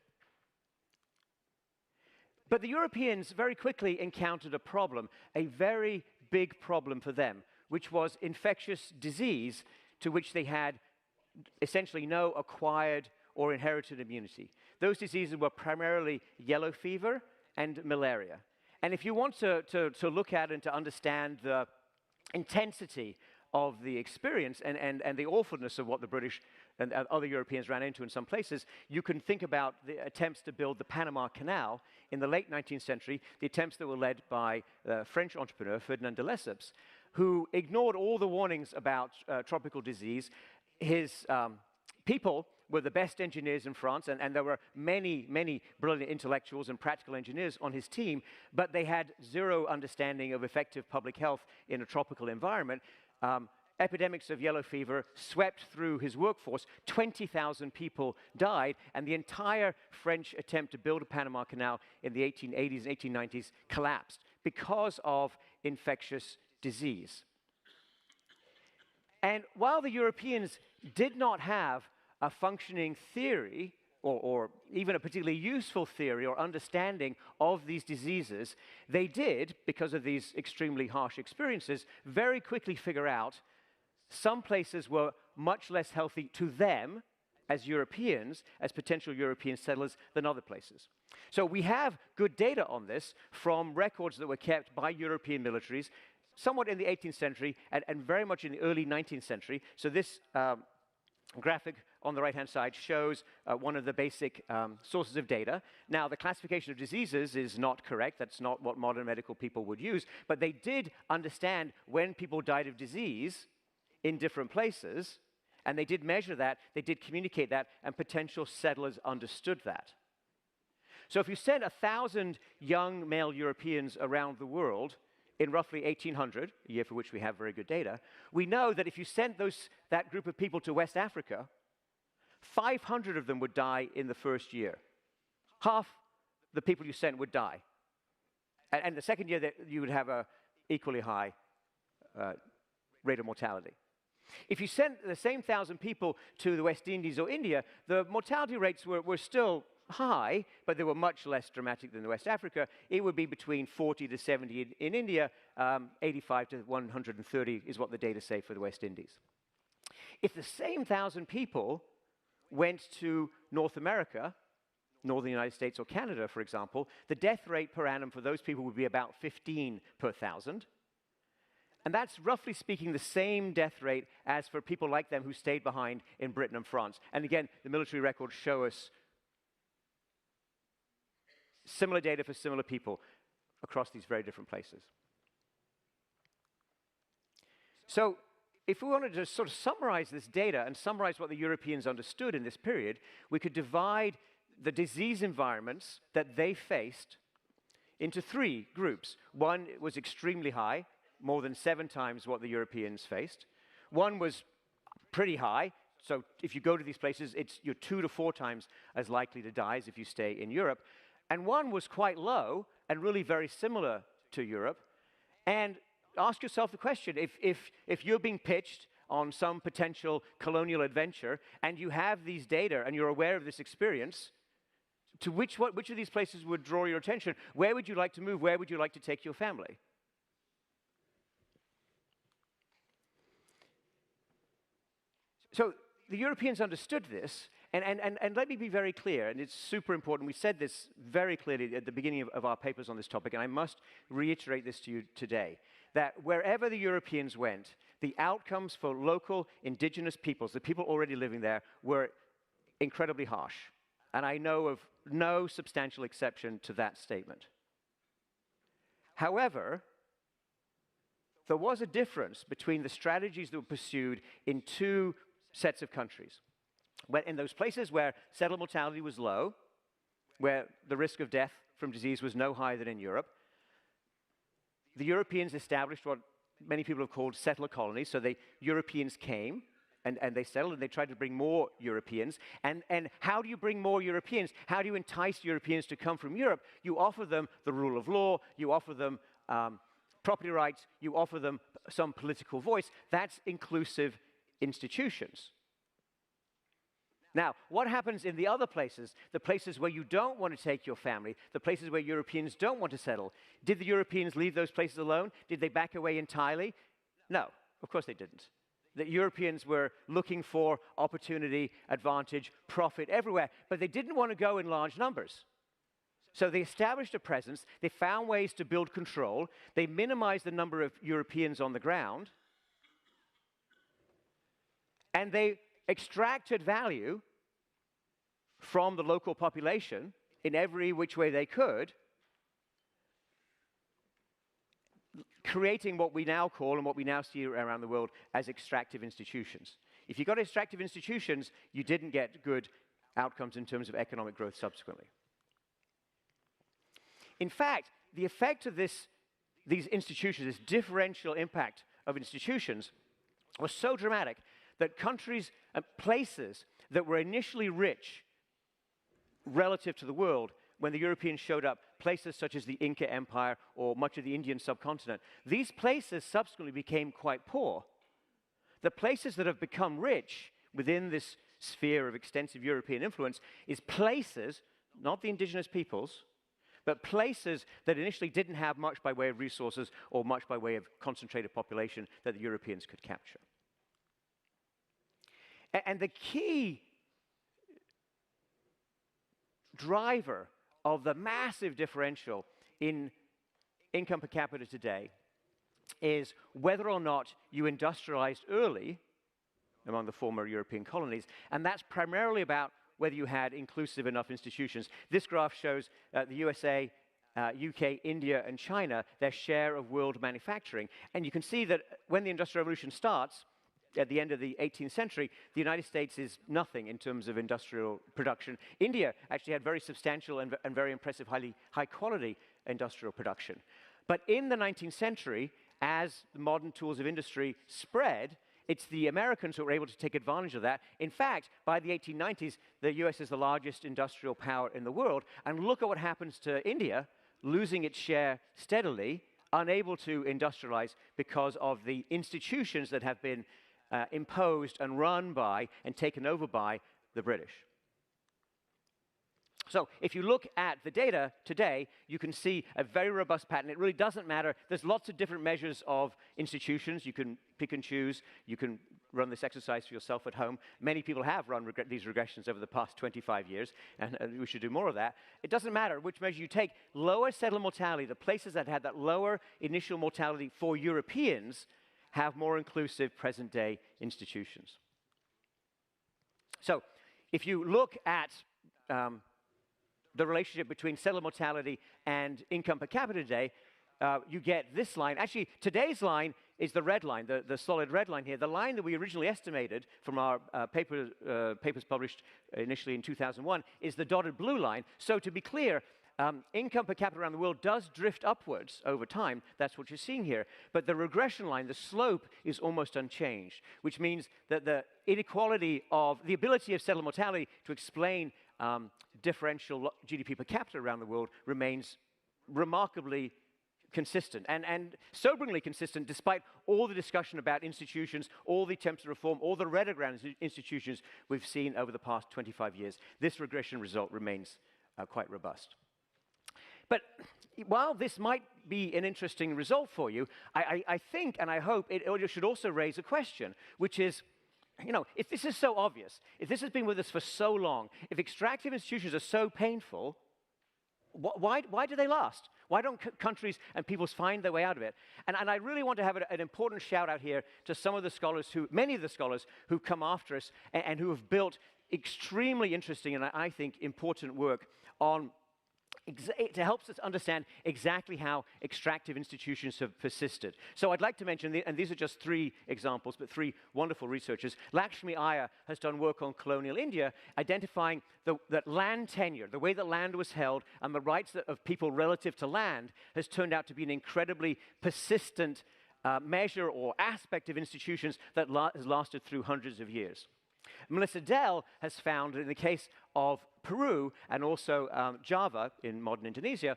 But the Europeans very quickly encountered a problem, a very big problem for them, which was infectious disease to which they had essentially no acquired or inherited immunity. Those diseases were primarily yellow fever and malaria. And if you want to look at and to understand the intensity of the experience and the awfulness of what the British and other Europeans ran into in some places, you can think about the attempts to build the Panama Canal in the late 19th century, the attempts that were led by the French entrepreneur Ferdinand de Lesseps, who ignored all the warnings about tropical disease. His people were the best engineers in France, and there were many, many brilliant intellectuals and practical engineers on his team, but they had zero understanding of effective public health in a tropical environment. Epidemics of yellow fever swept through his workforce. 20,000 people died, and the entire French attempt to build a Panama Canal in the 1880s and 1890s collapsed because of infectious disease. And while the Europeans did not have a functioning theory, or even a particularly useful theory or understanding of these diseases, they did, because of these extremely harsh experiences, very quickly figure out some places were much less healthy to them as Europeans, as potential European settlers, than other places. So we have good data on this from records that were kept by European militaries somewhat in the 18th century and very much in the early 19th century. So this graphic on the right-hand side shows one of the basic sources of data. Now, the classification of diseases is not correct. That's not what modern medical people would use. But they did understand when people died of disease in different places, and they did measure that, they did communicate that, and potential settlers understood that. So if you sent 1,000 young male Europeans around the world in roughly 1800, a year for which we have very good data, we know that if you sent that group of people to West Africa, 500 of them would die in the first year. Half the people you sent would die. And the second year, you would have an equally high rate of mortality. If you sent the same 1,000 people to the West Indies or India, the mortality rates were still high, but they were much less dramatic than the West Africa. It would be between 40 to 70 in India, 85 to 130 is what the data say for the West Indies. If the same 1,000 people went to North America, Northern United States or Canada, for example, the death rate per annum for those people would be about 15 per 1,000. And that's, roughly speaking, the same death rate as for people like them who stayed behind in Britain and France. And again, the military records show us similar data for similar people across these very different places. So if we wanted to sort of summarize this data and summarize what the Europeans understood in this period, we could divide the disease environments that they faced into three groups. One was extremely high, more than 7 times what the Europeans faced. One was pretty high, so if you go to these places, you're 2 to 4 times as likely to die as if you stay in Europe. And one was quite low and really very similar to Europe. And ask yourself the question, if you're being pitched on some potential colonial adventure and you have these data and you're aware of this experience, to which of these places would draw your attention? Where would you like to move? Where would you like to take your family? So the Europeans understood this, and let me be very clear, and it's super important. We said this very clearly at the beginning of our papers on this topic, and I must reiterate this to you today, that wherever the Europeans went, the outcomes for local indigenous peoples, the people already living there, were incredibly harsh. And I know of no substantial exception to that statement. However, there was a difference between the strategies that were pursued in two sets of countries. In those places where settled mortality was low, where the risk of death from disease was no higher than in Europe, the Europeans established what many people have called settler colonies. So the Europeans came, and they settled, and they tried to bring more Europeans. And how do you bring more Europeans? How do you entice Europeans to come from Europe? You offer them the rule of law, you offer them property rights, you offer them some political voice. That's inclusive institutions. Now, what happens in the other places, the places where you don't want to take your family, the places where Europeans don't want to settle? Did the Europeans leave those places alone? Did they back away entirely? No, of course they didn't. The Europeans were looking for opportunity, advantage, profit everywhere, but they didn't want to go in large numbers. So they established a presence, they found ways to build control, they minimized the number of Europeans on the ground, and they extracted value from the local population in every which way they could, creating what we now call and what we now see around the world as extractive institutions. If you got extractive institutions, you didn't get good outcomes in terms of economic growth subsequently. In fact, the effect of these institutions, this differential impact of institutions, was so dramatic that countries and places that were initially rich relative to the world, when the Europeans showed up, places such as the Inca Empire or much of the Indian subcontinent, these places subsequently became quite poor. The places that have become rich within this sphere of extensive European influence is places, not the indigenous peoples, but places that initially didn't have much by way of resources or much by way of concentrated population that the Europeans could capture. And the key driver of the massive differential in income per capita today is whether or not you industrialized early among the former European colonies, and that's primarily about whether you had inclusive enough institutions. This graph shows the USA, UK, India, and China, their share of world manufacturing. And you can see that when the Industrial Revolution starts, at the end of the 18th century, the United States is nothing in terms of industrial production. India actually had very substantial and very impressive, high-quality industrial production. But in the 19th century, as the modern tools of industry spread, it's the Americans who were able to take advantage of that. In fact, by the 1890s, the US is the largest industrial power in the world. And look at what happens to India, losing its share steadily, unable to industrialize because of the institutions that have been imposed and run by and taken over by the British. So if you look at the data today, you can see a very robust pattern. It really doesn't matter. There's lots of different measures of institutions. You can pick and choose. You can run this exercise for yourself at home. Many people have run these regressions over the past 25 years, and we should do more of that. It doesn't matter which measure you take. Lower settler mortality, the places that had that lower initial mortality for Europeans, have more inclusive present-day institutions. So if you look at the relationship between settler mortality and income per capita today, you get this line. Actually, today's line is the red line, the solid red line here. The line that we originally estimated from our papers published initially in 2001 is the dotted blue line. So to be clear, income per capita around the world does drift upwards over time. That's what you're seeing here. But the regression line, the slope, is almost unchanged, which means that the inequality of the ability of settler mortality to explain differential GDP per capita around the world remains remarkably consistent and soberingly consistent, despite all the discussion about institutions, all the attempts to reform, all the rhetoric around institutions we've seen over the past 25 years. This regression result remains quite robust. But while this might be an interesting result for you, I think and I hope it should also raise a question, which is, you know, if this is so obvious, if this has been with us for so long, if extractive institutions are so painful, why do they last? Why don't countries and peoples find their way out of it? And I really want to have an important shout out here to some of the scholars many of the scholars who come after us and who have built extremely interesting and I think important work on to help us understand exactly how extractive institutions have persisted. So I'd like to mention, and these are just three examples, but three wonderful researchers. Lakshmi Iyer has done work on colonial India, identifying that land tenure, the way that land was held, and the rights of people relative to land has turned out to be an incredibly persistent measure or aspect of institutions that has lasted through hundreds of years. Melissa Dell has found, in the case of Peru and also Java in modern Indonesia,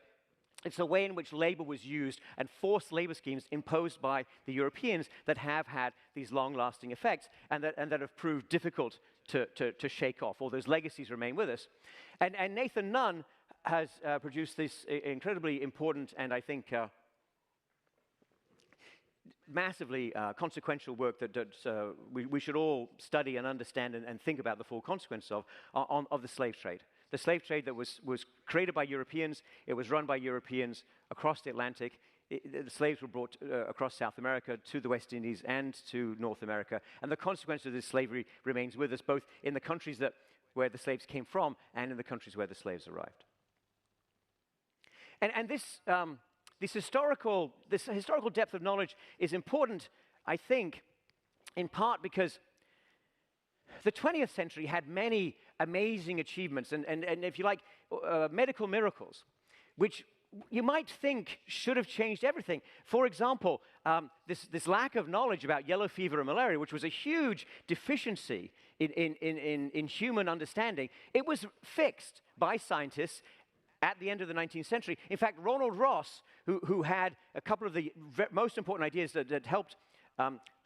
it's the way in which labor was used and forced labor schemes imposed by the Europeans that have had these long-lasting effects and that have proved difficult to shake off. All those legacies remain with us. And Nathan Nunn has produced this incredibly important and I think massively consequential work that we should all study and understand and think about the full consequences of the slave trade. The slave trade that was created by Europeans, it was run by Europeans across the Atlantic. The slaves were brought across South America to the West Indies and to North America. And the consequence of this slavery remains with us, both in the countries where the slaves came from and in the countries where the slaves arrived. And this historical depth of knowledge is important, I think, in part because the 20th century had many amazing achievements and if you like, medical miracles, which you might think should have changed everything. For example, this lack of knowledge about yellow fever and malaria, which was a huge deficiency in human understanding, it was fixed by scientists at the end of the 19th century. In fact, Ronald Ross, who had a couple of the most important ideas that helped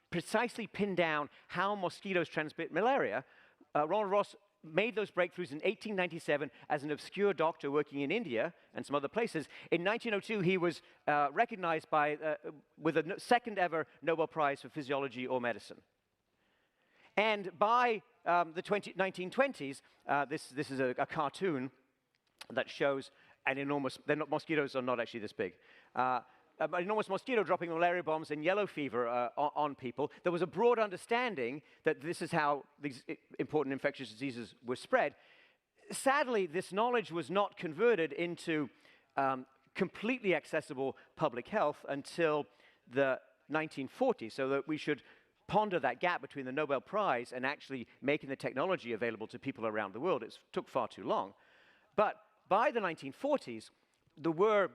precisely pin down how mosquitoes transmit malaria, Ronald Ross made those breakthroughs in 1897 as an obscure doctor working in India and some other places. In 1902, he was recognized with a second ever Nobel Prize for Physiology or Medicine. And by the 1920s, this is a cartoon that shows an enormous, mosquitoes are not actually this big, an enormous mosquito dropping malaria bombs and yellow fever on people. There was a broad understanding that this is how these important infectious diseases were spread. Sadly, this knowledge was not converted into completely accessible public health until the 1940s, so that we should ponder that gap between the Nobel Prize and actually making the technology available to people around the world. It took far too long. But by the 1940s, there were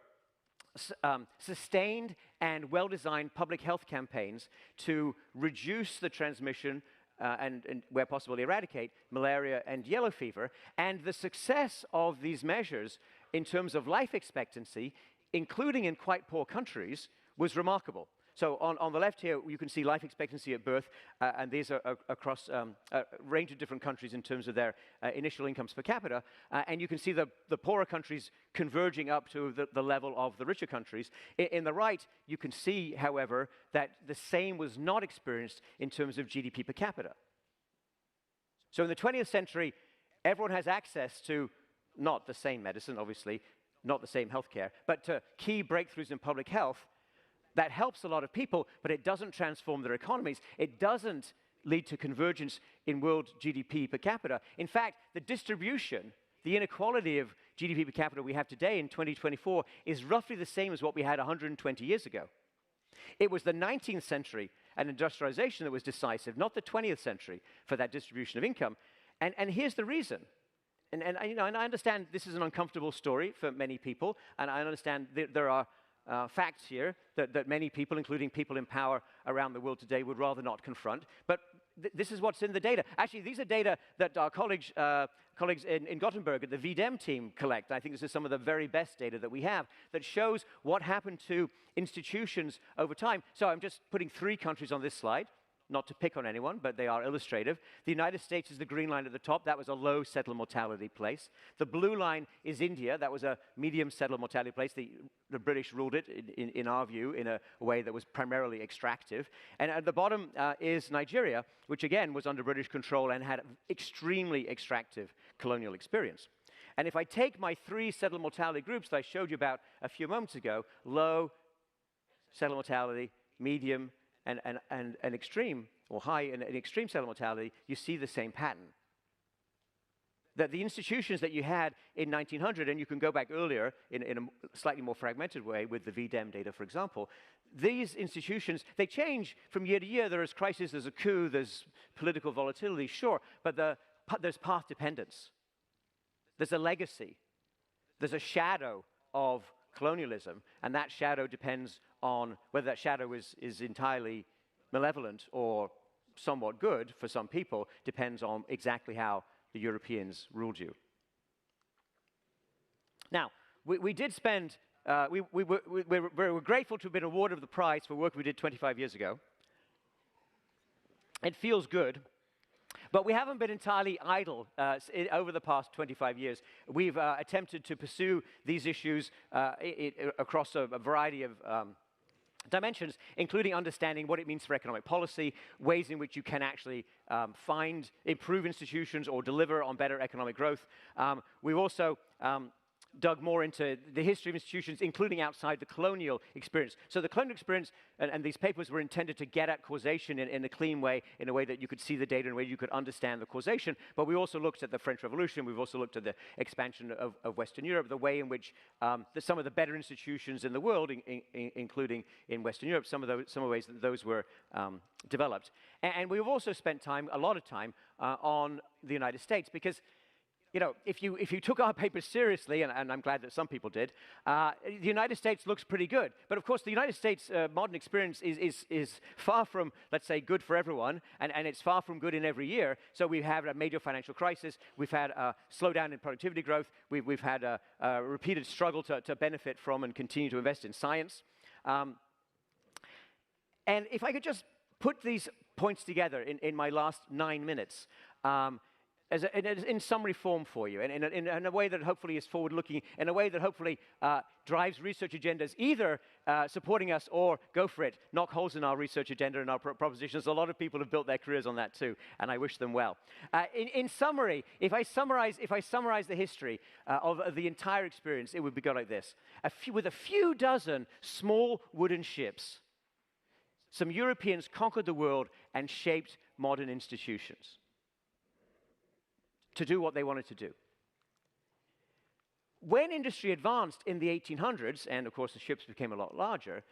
sustained and well-designed public health campaigns to reduce the transmission and where possible, eradicate malaria and yellow fever. And the success of these measures in terms of life expectancy, including in quite poor countries, was remarkable. So on the left here, you can see life expectancy at birth, and these are across a range of different countries in terms of their initial incomes per capita. And you can see the poorer countries converging up to the level of the richer countries. In the right, you can see, however, that the same was not experienced in terms of GDP per capita. So in the 20th century, everyone has access to not the same medicine, obviously, not the same healthcare, but to key breakthroughs in public health. That helps a lot of people, but it doesn't transform their economies. It doesn't lead to convergence in world GDP per capita. In fact, the distribution, the inequality of GDP per capita we have today in 2024 is roughly the same as what we had 120 years ago. It was the 19th century and industrialization that was decisive, not the 20th century, for that distribution of income. And here's the reason. And I understand this is an uncomfortable story for many people, and I understand there are facts here that many people, including people in power around the world today, would rather not confront. But this is what's in the data. Actually, these are data that our colleagues in Gothenburg at the VDEM team collect. I think this is some of the very best data that we have that shows what happened to institutions over time. So I'm just putting 3 countries on this slide. Not to pick on anyone, but they are illustrative. The United States is the green line at the top. That was a low settler mortality place. The blue line is India. That was a medium settler mortality place. The British ruled it, in our view, in a way that was primarily extractive. And at the bottom is Nigeria, which again was under British control and had extremely extractive colonial experience. And if I take my 3 settler mortality groups that I showed you about a few moments ago, low settler mortality, medium, and extreme, or high and extreme settler mortality, you see the same pattern. That the institutions that you had in 1900, and you can go back earlier in a slightly more fragmented way with the VDEM data, for example, these institutions, they change from year to year. There is crisis, there's a coup, there's political volatility, sure, but there's path dependence. There's a legacy. There's a shadow of colonialism, and that shadow depends on whether that shadow is entirely malevolent or somewhat good for some people, depends on exactly how the Europeans ruled you. Now, we did spend, we were grateful to have been awarded the prize for work we did 25 years ago. It feels good. But we haven't been entirely idle over the past 25 years. We've attempted to pursue these issues across a variety of dimensions, including understanding what it means for economic policy, ways in which you can actually improve institutions or deliver on better economic growth. We've also dug more into the history of institutions, including outside the colonial experience. So the colonial experience and these papers were intended to get at causation in a clean way, in a way that you could see the data, in a way you could understand the causation. But we also looked at the French Revolution. We've also looked at the expansion of Western Europe, the way in which some of the better institutions in the world, including in Western Europe, some of the ways that those were developed. And we've also spent a lot of time on the United States, because if you took our papers seriously, and I'm glad that some people did, the United States looks pretty good. But of course, the United States modern experience is far from, let's say, good for everyone, and it's far from good in every year. So we've had a major financial crisis. We've had a slowdown in productivity growth. We've had a repeated struggle to benefit from and continue to invest in science. And if I could just put these points together in my last 9 minutes, in summary form for you, and in a way that hopefully is forward-looking, in a way that hopefully drives research agendas, either supporting us or, go for it, knock holes in our research agenda and our propositions. A lot of people have built their careers on that too, and I wish them well. In summary, if I summarize the history of the entire experience, it would go like this. With a few dozen small wooden ships, some Europeans conquered the world and shaped modern institutions to do what they wanted to do. When industry advanced in the 1800s, and of course the ships became a lot larger,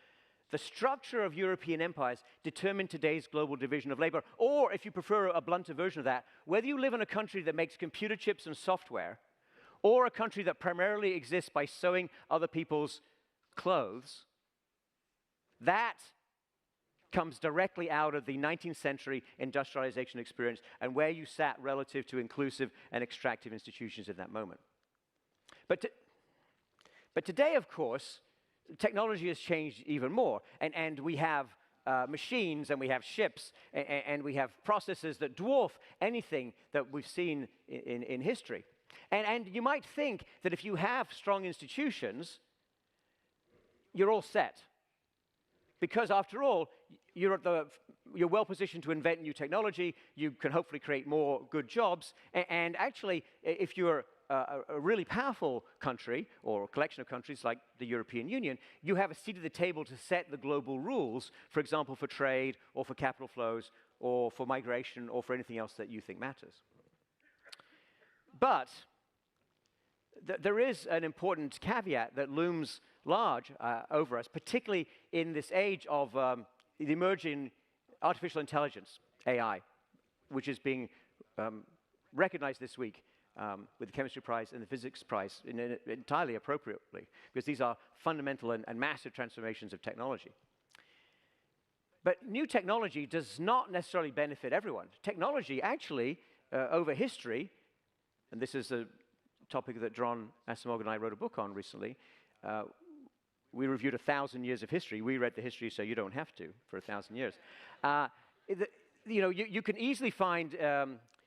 the structure of European empires determined today's global division of labor, or if you prefer a blunter version of that, whether you live in a country that makes computer chips and software, or a country that primarily exists by sewing other people's clothes, that comes directly out of the 19th century industrialization experience and where you sat relative to inclusive and extractive institutions in that moment. But today, of course, technology has changed even more, and we have machines, and we have ships, and we have processes that dwarf anything that we've seen in history. And you might think that if you have strong institutions, you're all set. Because after all, you're well positioned to invent new technology, you can hopefully create more good jobs, and actually, if you're a really powerful country, or a collection of countries like the European Union, you have a seat at the table to set the global rules, for example, for trade, or for capital flows, or for migration, or for anything else that you think matters. But there is an important caveat that looms large over us, particularly in this age of the emerging artificial intelligence, AI, which is being recognized this week with the Chemistry Prize and the Physics Prize entirely appropriately, because these are fundamental and massive transformations of technology. But new technology does not necessarily benefit everyone. Technology actually, over history, and this is a topic that Daron Acemoglu and I wrote a book on recently. We reviewed 1,000 years of history. We read the history so you don't have to for 1,000 years. You can easily find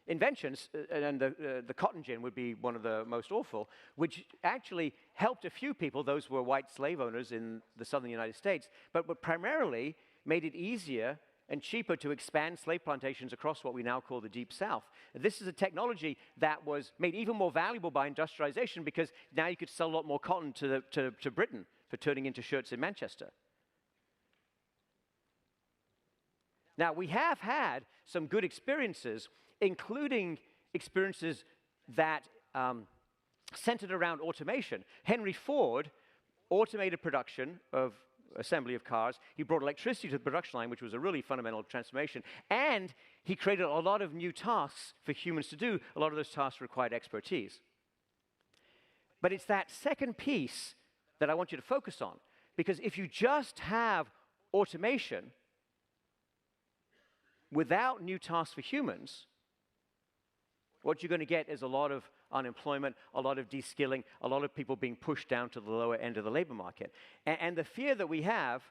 inventions, and the cotton gin would be one of the most awful, which actually helped a few people. Those were white slave owners in the southern United States, but primarily made it easier and cheaper to expand slave plantations across what we now call the Deep South. This is a technology that was made even more valuable by industrialization, because now you could sell a lot more cotton to Britain for turning into shirts in Manchester. Now, we have had some good experiences, including experiences that centered around automation. Henry Ford automated production of assembly of cars. He brought electricity to the production line, which was a really fundamental transformation. And he created a lot of new tasks for humans to do. A lot of those tasks required expertise. But it's that second piece that I want you to focus on. Because if you just have automation without new tasks for humans, what you're going to get is a lot of unemployment, a lot of de-skilling, a lot of people being pushed down to the lower end of the labor market. And the fear that we have,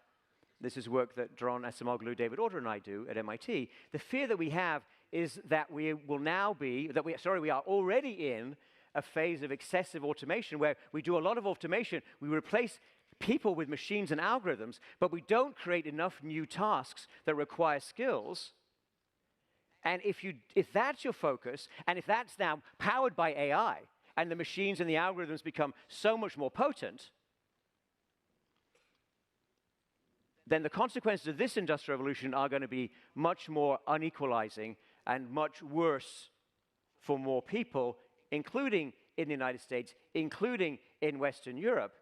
this is work that Daron Acemoglu, David Order, and I do at MIT, the fear that we have is that we are already in a phase of excessive automation where we do a lot of automation, we replace people with machines and algorithms, but we don't create enough new tasks that require skills. And if that's your focus, and if that's now powered by AI, and the machines and the algorithms become so much more potent, then the consequences of this industrial revolution are going to be much more unequalizing and much worse for more people, including in the United States, including in Western Europe.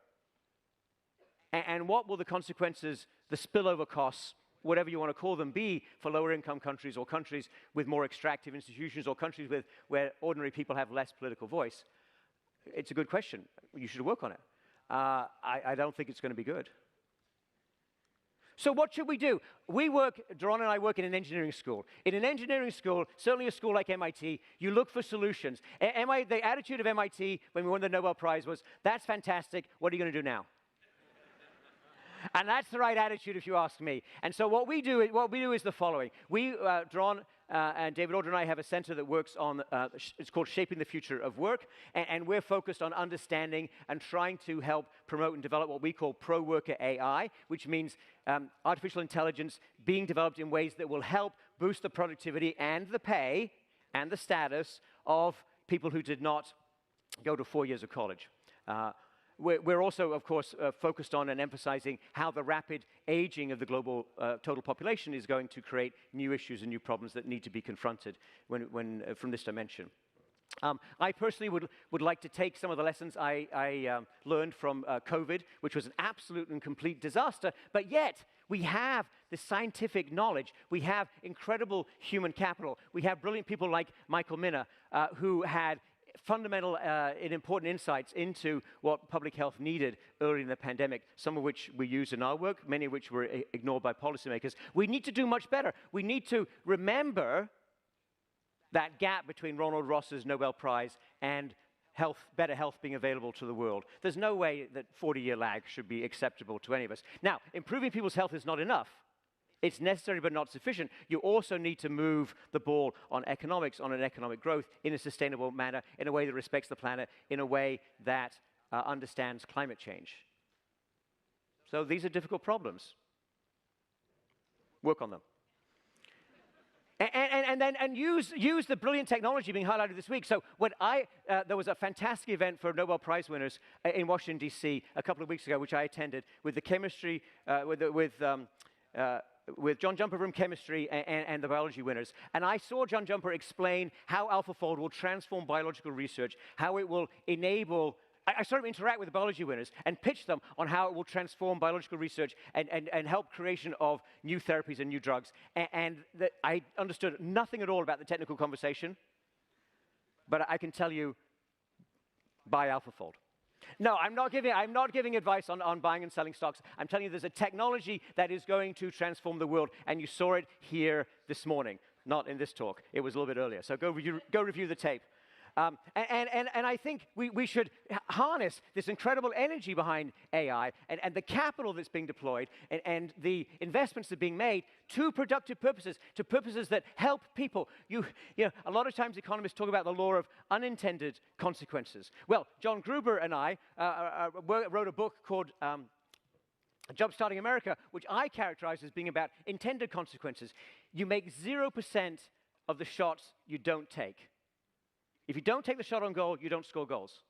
And what will the consequences, the spillover costs, whatever you want to call them, be for lower income countries, or countries with more extractive institutions, or countries where ordinary people have less political voice? It's a good question. You should work on it. I don't think it's going to be good. So what should we do? Daron and I work in an engineering school. In an engineering school, certainly a school like MIT, you look for solutions. The attitude of MIT when we won the Nobel Prize was, that's fantastic, what are you going to do now? And that's the right attitude, if you ask me. And so what we do is the following. Daron and David Order and I have a center that works on, it's called Shaping the Future of Work, and we're focused on understanding and trying to help promote and develop what we call pro-worker AI, which means artificial intelligence being developed in ways that will help boost the productivity and the pay and the status of people who did not go to 4 years of college. We're also, of course, focused on and emphasizing how the rapid aging of the global total population is going to create new issues and new problems that need to be confronted from this dimension. I personally would like to take some of the lessons I learned from COVID, which was an absolute and complete disaster, but yet we have the scientific knowledge. We have incredible human capital. We have brilliant people like Michael Minna, who had fundamental and important insights into what public health needed early in the pandemic, some of which we use in our work, many of which were ignored by policymakers. We need to do much better. We need to remember that gap between Ronald Ross's Nobel Prize and better health being available to the world. There's no way that 40-year lag should be acceptable to any of us. Now, improving people's health is not enough. It's necessary but not sufficient. You also need to move the ball on economics, on an economic growth in a sustainable manner, in a way that respects the planet, in a way that understands climate change. So these are difficult problems. Work on them. And use the brilliant technology being highlighted this week. So when there was a fantastic event for Nobel Prize winners in Washington, D.C. a couple of weeks ago, which I attended, with the chemistry, with John Jumper from chemistry and the biology winners. And I saw John Jumper explain how AlphaFold will transform biological research, how it will enable. I saw him interact with the biology winners and pitch them on how it will transform biological research and help creation of new therapies and new drugs. I understood nothing at all about the technical conversation, but I can tell you, buy AlphaFold. No, I'm not giving advice on buying and selling stocks. I'm telling you there's a technology that is going to transform the world, and you saw it here this morning, not in this talk. It was a little bit earlier. So go review the tape. And I think we should harness this incredible energy behind AI and the capital that's being deployed and the investments that are being made to productive purposes, to purposes that help people. You know, a lot of times economists talk about the law of unintended consequences. Well, John Gruber and I wrote a book called Jumpstarting America, which I characterize as being about intended consequences. You make 0% of the shots you don't take. If you don't take the shot on goal, you don't score goals.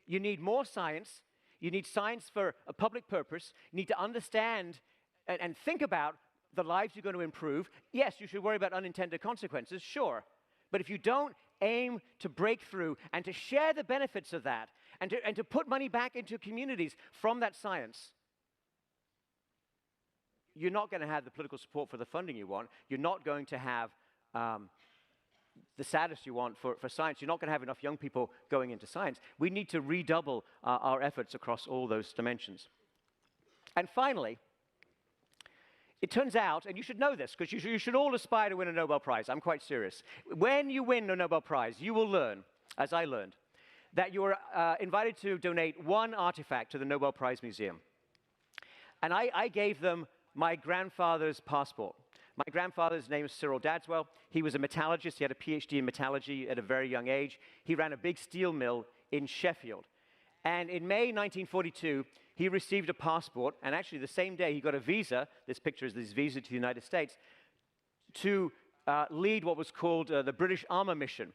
You need more science. You need science for a public purpose. You need to understand and think about the lives you're going to improve. Yes, you should worry about unintended consequences, sure. But if you don't aim to break through and to share the benefits of that and to put money back into communities from that science, you're not going to have the political support for the funding you want. You're not going to have the status you want for science. You're not going to have enough young people going into science. We need to redouble our efforts across all those dimensions. And finally, it turns out, and you should know this, because you should all aspire to win a Nobel Prize. I'm quite serious. When you win a Nobel Prize, you will learn, as I learned, that you are invited to donate one artifact to the Nobel Prize Museum. And I gave them my grandfather's passport. My grandfather's name is Cyril Dadswell. He was a metallurgist. He had a PhD in metallurgy at a very young age. He ran a big steel mill in Sheffield. And in May 1942, he received a passport, and actually the same day he got a visa, this picture is his visa to the United States, to lead what was called the British Armour Mission.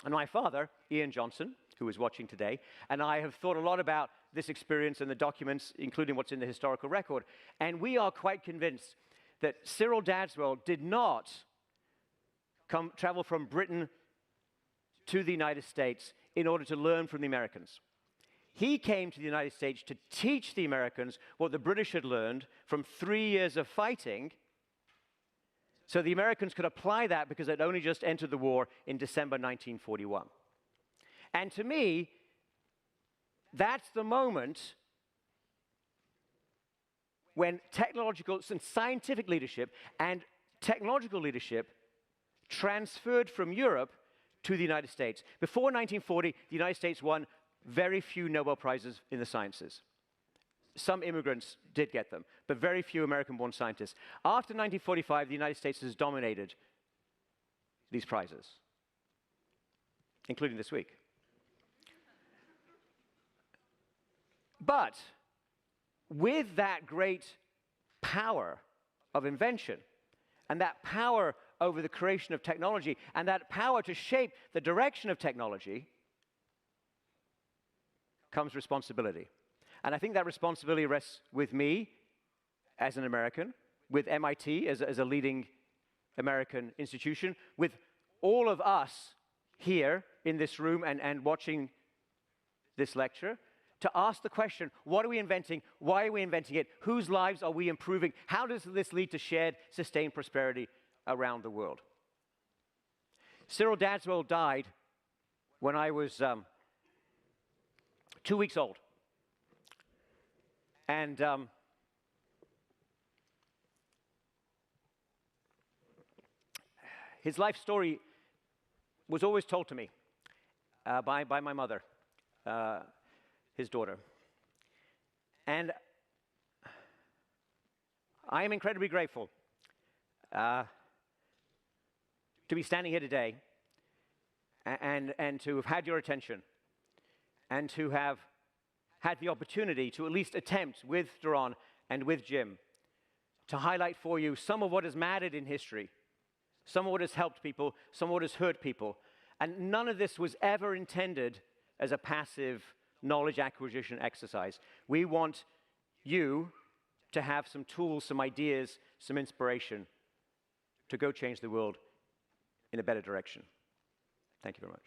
And my father, Ian Johnson, who is watching today, and I have thought a lot about this experience and the documents, including what's in the historical record. And we are quite convinced that Cyril Dadswell did not travel from Britain to the United States in order to learn from the Americans. He came to the United States to teach the Americans what the British had learned from 3 years of fighting, so the Americans could apply that because they'd only just entered the war in December 1941. And to me, that's the moment when technological and scientific leadership and technological leadership transferred from Europe to the United States. Before 1940, the United States won very few Nobel Prizes in the sciences. Some immigrants did get them, but very few American-born scientists. After 1945, the United States has dominated these prizes, including this week. But with that great power of invention and that power over the creation of technology and that power to shape the direction of technology comes responsibility. And I think that responsibility rests with me as an American, with MIT as a leading American institution, with all of us here in this room and watching this lecture, to ask the question, what are we inventing? Why are we inventing it? Whose lives are we improving? How does this lead to shared, sustained prosperity around the world? Cyril Dadswell died when I was 2 weeks old. And his life story was always told to me by my mother, his daughter. And I am incredibly grateful to be standing here today and to have had your attention and to have had the opportunity to at least attempt with Daron and with Jim to highlight for you some of what has mattered in history, some of what has helped people, some of what has hurt people. And none of this was ever intended as a passive knowledge acquisition exercise. We want you to have some tools, some ideas, some inspiration to go change the world in a better direction. Thank you very much.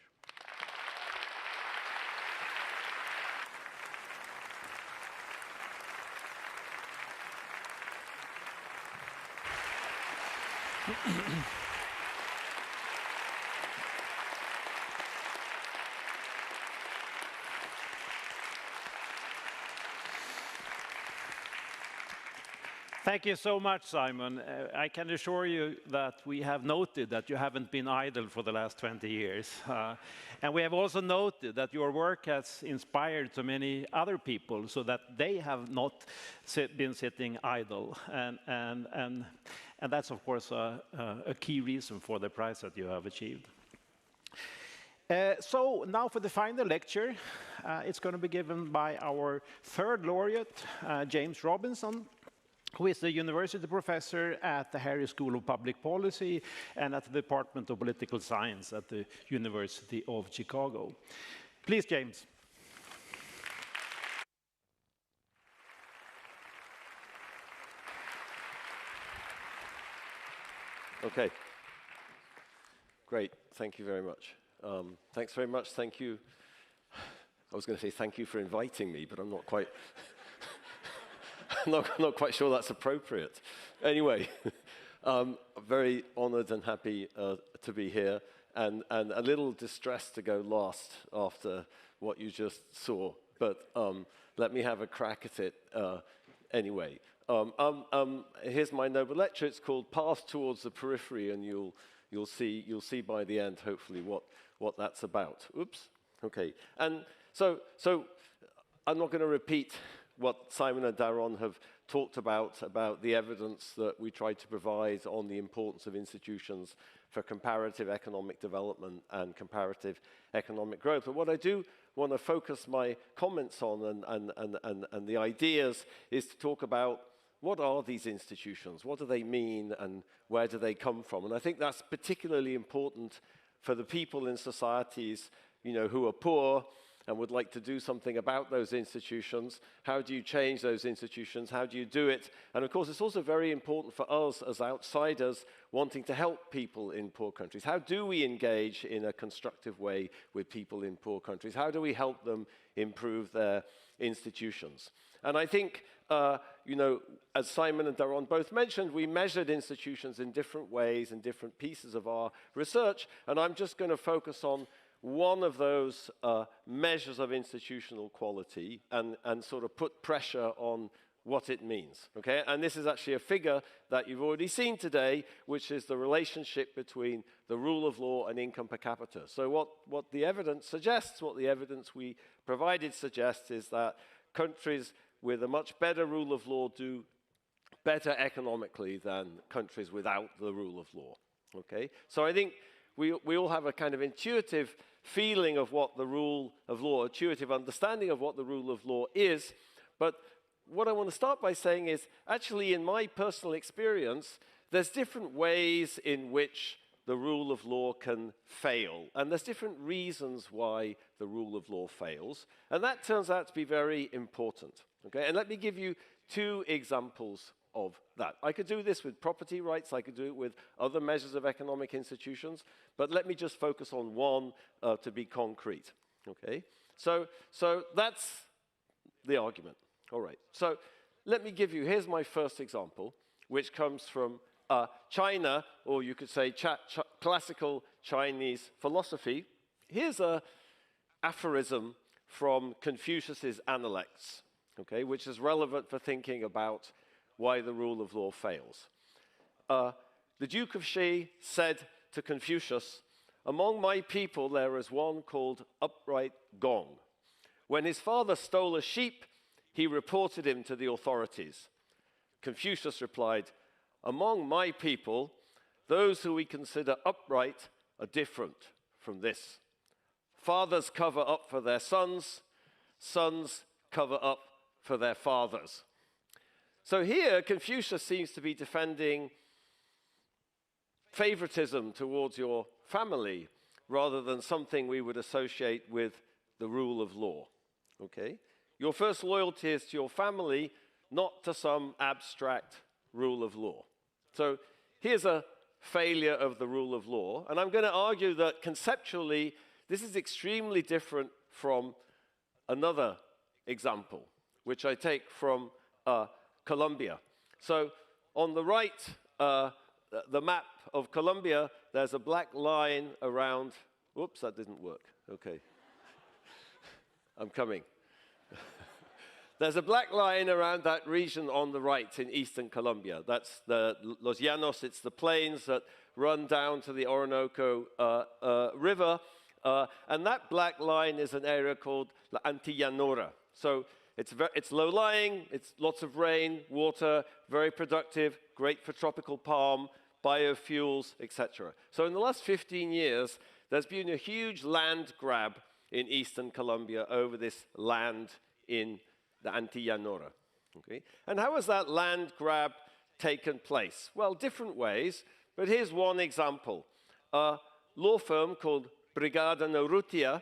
Thank you so much, Simon. I can assure you that we have noted that you haven't been idle for the last 20 years. And we have also noted that your work has inspired so many other people so that they have not been sitting idle. And that's, of course, a key reason for the prize that you have achieved. So now for the final lecture, it's going to be given by our third laureate, James Robinson, who is a university professor at the Harris School of Public Policy and at the Department of Political Science at the University of Chicago. Please, James. Okay. Great. Thank you very much. Thanks very much. Thank you. I was going to say thank you for inviting me, but I'm not quite... not quite sure that's appropriate. Anyway, very honored and happy to be here, and a little distressed to go last after what you just saw. But let me have a crack at it anyway. Here's my Nobel lecture. It's called Path Towards the Periphery, and you'll see by the end, hopefully, what that's about. Oops. Okay. And so I'm not going to repeat what Simon and Daron have talked about the evidence that we tried to provide on the importance of institutions for comparative economic development and comparative economic growth. But what I do want to focus my comments on and the ideas is to talk about what are these institutions, what do they mean, and where do they come from? And I think that's particularly important for the people in societies, who are poor and would like to do something about those institutions. How do you change those institutions? How do you do it? And of course, it's also very important for us as outsiders wanting to help people in poor countries. How do we engage in a constructive way with people in poor countries? How do we help them improve their institutions? And I think, as Simon and Daron both mentioned, we measured institutions in different ways in different pieces of our research, and I'm just going to focus on one of those measures of institutional quality and sort of put pressure on what it means, okay? And this is actually a figure that you've already seen today, which is the relationship between the rule of law and income per capita. So what the evidence suggests, what the evidence we provided suggests, is that countries with a much better rule of law do better economically than countries without the rule of law, okay? So I think we all have a kind of intuitive feeling of what the rule of law, intuitive understanding of what the rule of law is. But what I want to start by saying is, actually, in my personal experience, there's different ways in which the rule of law can fail. And there's different reasons why the rule of law fails. And that turns out to be very important. Okay? And let me give you two examples of that. I could do this with property rights, I could do it with other measures of economic institutions, but let me just focus on one to be concrete, okay? So that's the argument, all right. So let me give you, here's my first example, which comes from China, or you could say classical Chinese philosophy. Here's a aphorism from Confucius's Analects, okay, which is relevant for thinking about why the rule of law fails. The Duke of Shi said to Confucius, "Among my people there is one called Upright Gong. When his father stole a sheep, he reported him to the authorities." Confucius replied, "Among my people, those who we consider upright are different from this. Fathers cover up for their sons, sons cover up for their fathers." So here, Confucius seems to be defending favoritism towards your family rather than something we would associate with the rule of law. Okay? Your first loyalty is to your family, not to some abstract rule of law. So here's a failure of the rule of law, and I'm going to argue that conceptually this is extremely different from another example, which I take from Colombia. So on the right, the map of Colombia, there's a black line around, whoops, that didn't work, okay. I'm coming. There's a black line around that region on the right in eastern Colombia. That's the Los Llanos, it's the plains that run down to the Orinoco River. And that black line is an area called La Antillanora. So it's low-lying, it's lots of rain, water, very productive, great for tropical palm, biofuels, etc. So in the last 15 years, there's been a huge land grab in eastern Colombia over this land in the Antillanora. Okay? And how has that land grab taken place? Well, different ways, but here's one example. A law firm called Brigada Norrutia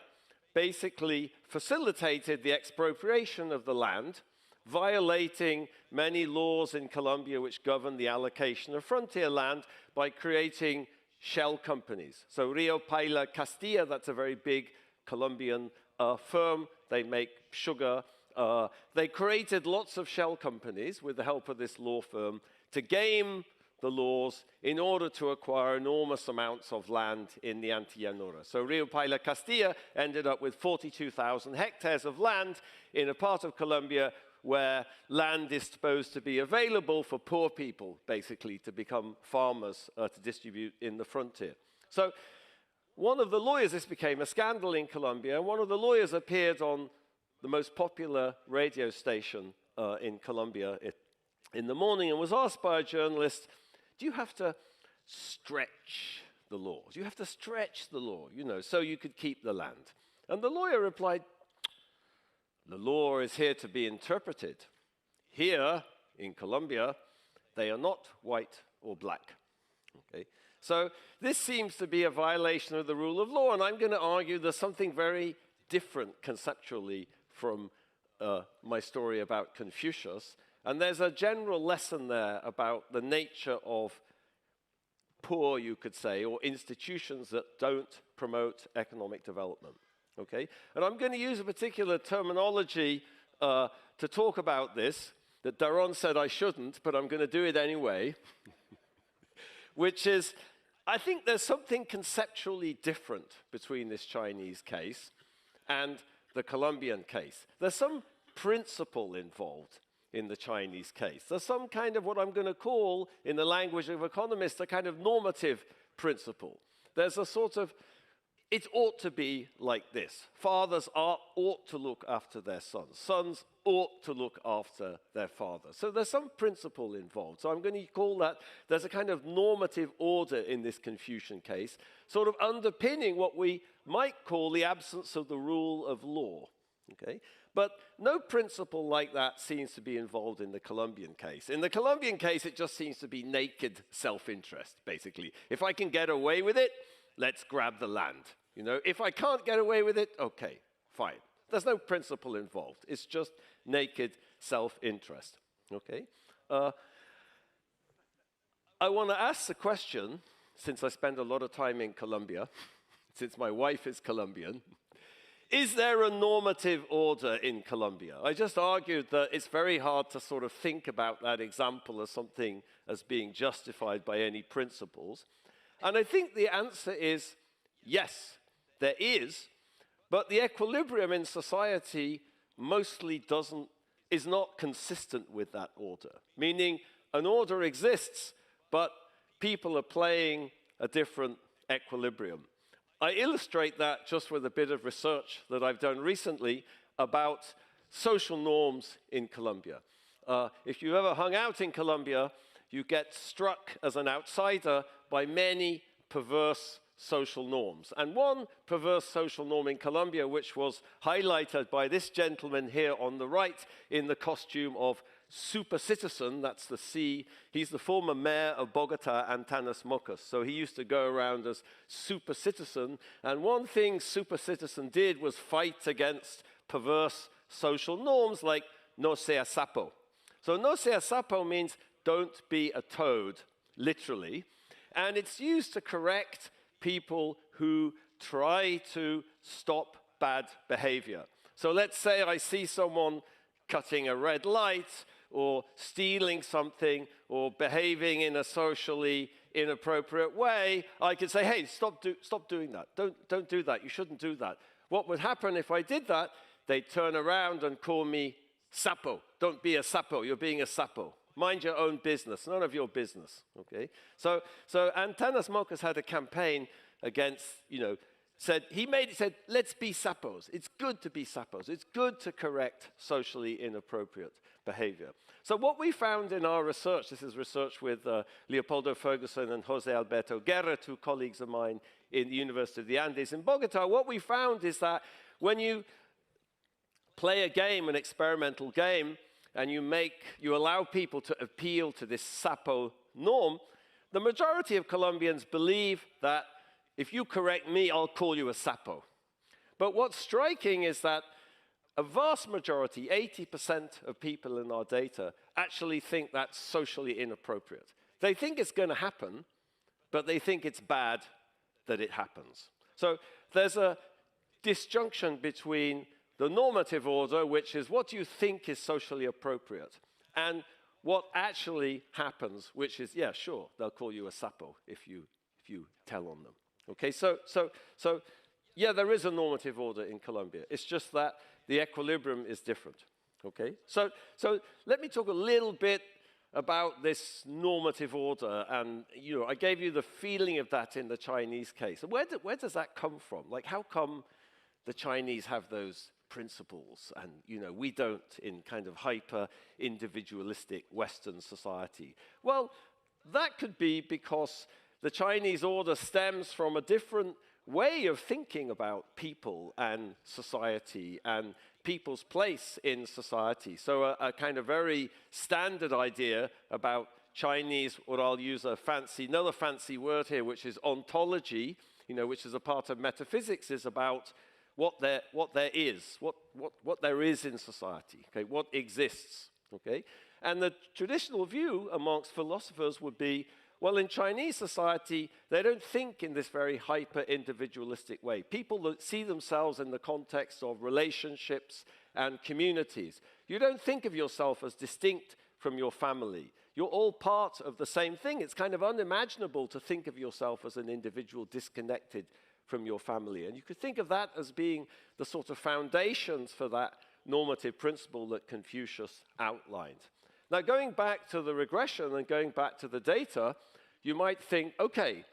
basically facilitated the expropriation of the land, violating many laws in Colombia which govern the allocation of frontier land by creating shell companies. So Rio Paila Castilla, that's a very big Colombian firm. They make sugar. They created lots of shell companies with the help of this law firm to game the laws in order to acquire enormous amounts of land in the Antillanora. So Rio Paila Castilla ended up with 42,000 hectares of land in a part of Colombia where land is supposed to be available for poor people, basically, to become farmers to distribute in the frontier. So one of the lawyers, this became a scandal in Colombia, and one of the lawyers appeared on the most popular radio station in Colombia in the morning and was asked by a journalist, do you have to stretch the law? Do you have to stretch the law, you know, so you could keep the land? And the lawyer replied, the law is here to be interpreted. Here, in Colombia, they are not white or black. Okay? So this seems to be a violation of the rule of law, and I'm going to argue there's something very different conceptually from my story about Confucius. And there's a general lesson there about the nature of poor, you could say, or institutions that don't promote economic development. Okay? And I'm going to use a particular terminology to talk about this that Daron said I shouldn't, but I'm going to do it anyway, which is, I think there's something conceptually different between this Chinese case and the Colombian case. There's some principle involved in the Chinese case. There's some kind of what I'm going to call, in the language of economists, a kind of normative principle. There's a sort of, it ought to be like this. Fathers ought to look after their sons. Sons ought to look after their fathers. So there's some principle involved. So I'm going to call that, there's a kind of normative order in this Confucian case, sort of underpinning what we might call the absence of the rule of law. Okay? But no principle like that seems to be involved in the Colombian case. In the Colombian case, it just seems to be naked self-interest, basically. If I can get away with it, let's grab the land. You know, if I can't get away with it, okay, fine. There's no principle involved. It's just naked self-interest. Okay? I want to ask the question, since I spend a lot of time in Colombia, since my wife is Colombian, is there a normative order in Colombia? I just argued that it's very hard to sort of think about that example as something as being justified by any principles. And I think the answer is yes, there is, But the equilibrium in society mostly is not consistent with that order, meaning an order exists, but people are playing a different equilibrium. I illustrate that just with a bit of research that I've done recently about social norms in Colombia. If you've ever hung out in Colombia, you get struck as an outsider by many perverse social norms. And one perverse social norm in Colombia, which was highlighted by this gentleman here on the right in the costume of super citizen, that's the C. He's the former mayor of Bogota, Daron Acemoglu. So he used to go around as super citizen. And one thing super citizen did was fight against perverse social norms like no sea sapo. So no sea sapo means don't be a toad, literally. And it's used to correct people who try to stop bad behavior. So let's say I see someone cutting a red light or stealing something or behaving in a socially inappropriate way. I could say, hey, stop doing that. Don't do that. You shouldn't do that. What would happen if I did that? They'd turn around and call me sapo. Don't be a sapo. You're being a sapo. Mind your own business, none of your business, okay? So Daron Acemoglu had a campaign against, said, let's be sapos. It's good to be sapos. It's good to correct socially inappropriate behavior. So what we found in our research, this is research with Leopoldo Ferguson and Jose Alberto Guerra, two colleagues of mine in the University of the Andes in Bogota, what we found is that when you play a game, an experimental game, and you allow people to appeal to this sapo norm, the majority of Colombians believe that if you correct me, I'll call you a sapo. But what's striking is that a vast majority, 80% of people in our data, actually think that's socially inappropriate. They think it's going to happen, but they think it's bad that it happens. So there's a disjunction between the normative order, which is what you think is socially appropriate, and what actually happens, which is, yeah, sure, they'll call you a sapo if you tell on them. Okay, so yeah, there is a normative order in Colombia. It's just that the equilibrium is different. Okay, so let me talk a little bit about this normative order, and I gave you the feeling of that in the Chinese case. Where does that come from? Like, how come the Chinese have those principles, and we don't in kind of hyper-individualistic Western society? Well, that could be because the Chinese order stems from a different way of thinking about people and society and people's place in society. So a kind of very standard idea about Chinese, or I'll use another fancy word here, which is ontology, which is a part of metaphysics, is about what there is in society, okay, what exists, okay? And the traditional view amongst philosophers would be, well, in Chinese society, they don't think in this very hyper-individualistic way. People that see themselves in the context of relationships and communities. You don't think of yourself as distinct from your family. You're all part of the same thing. It's kind of unimaginable to think of yourself as an individual disconnected from your family. And you could think of that as being the sort of foundations for that normative principle that Confucius outlined. Now, going back to the regression and going back to the data, you might think, okay,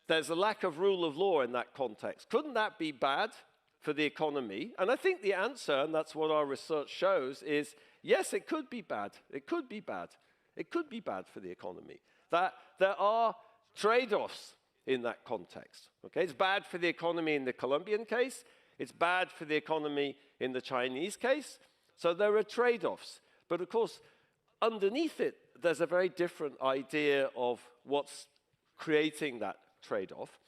there's a lack of rule of law in that context. Couldn't that be bad for the economy? And I think the answer, and that's what our research shows, is yes, it could be bad. It could be bad. It could be bad for the economy. That there are trade-offs in that context. Okay? It's bad for the economy in the Colombian case. It's bad for the economy in the Chinese case. So there are trade-offs. But of course, underneath it, there's a very different idea of what's creating that trade-off.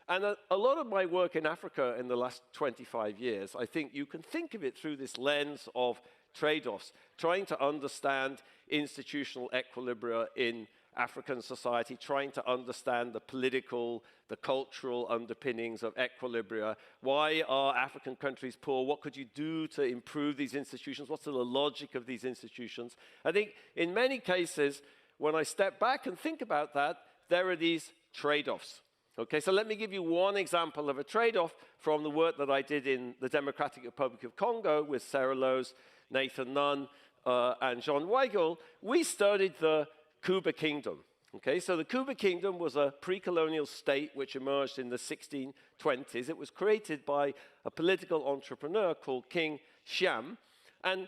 And a lot of my work in Africa in the last 25 years, I think you can think of it through this lens of trade-offs, trying to understand institutional equilibria in African society, trying to understand the political, the cultural underpinnings of equilibria. Why are African countries poor? What could you do to improve these institutions? What's the logic of these institutions? I think in many cases, when I step back and think about that, there are these trade-offs. Okay, so let me give you one example of a trade-off from the work that I did in the Democratic Republic of Congo with Sarah Lowe's, Nathan Nunn, and John Weigel. We studied the Kuba Kingdom. Okay, so the Kuba Kingdom was a pre-colonial state which emerged in the 1620s. It was created by a political entrepreneur called King Xiam. And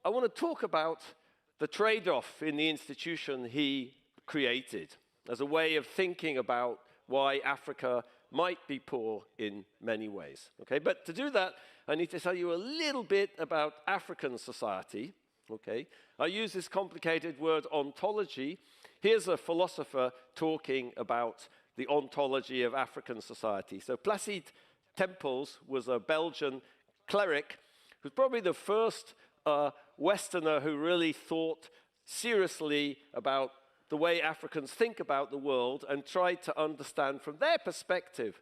I want to talk about the trade-off in the institution he created as a way of thinking about why Africa might be poor in many ways. Okay, but to do that, I need to tell you a little bit about African society. Okay, I use this complicated word ontology. Here's a philosopher talking about the ontology of African society. So Placide Tempels was a Belgian cleric who's probably the first Westerner who really thought seriously about the way Africans think about the world and tried to understand from their perspective,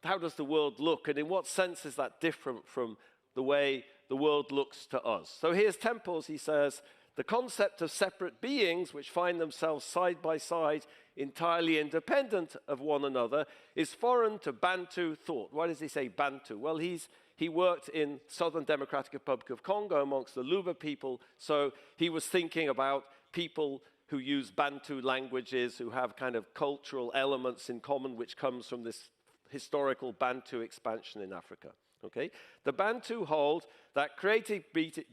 how does the world look, and in what sense is that different from the way the world looks to us? So here's Temples. He says, the concept of separate beings which find themselves side by side, entirely independent of one another, is foreign to Bantu thought. Why does he say Bantu? Well, he worked in Southern Democratic Republic of Congo amongst the Luba people, so he was thinking about people who use Bantu languages, who have kind of cultural elements in common, which comes from this historical Bantu expansion in Africa. Okay? The Bantu hold that creative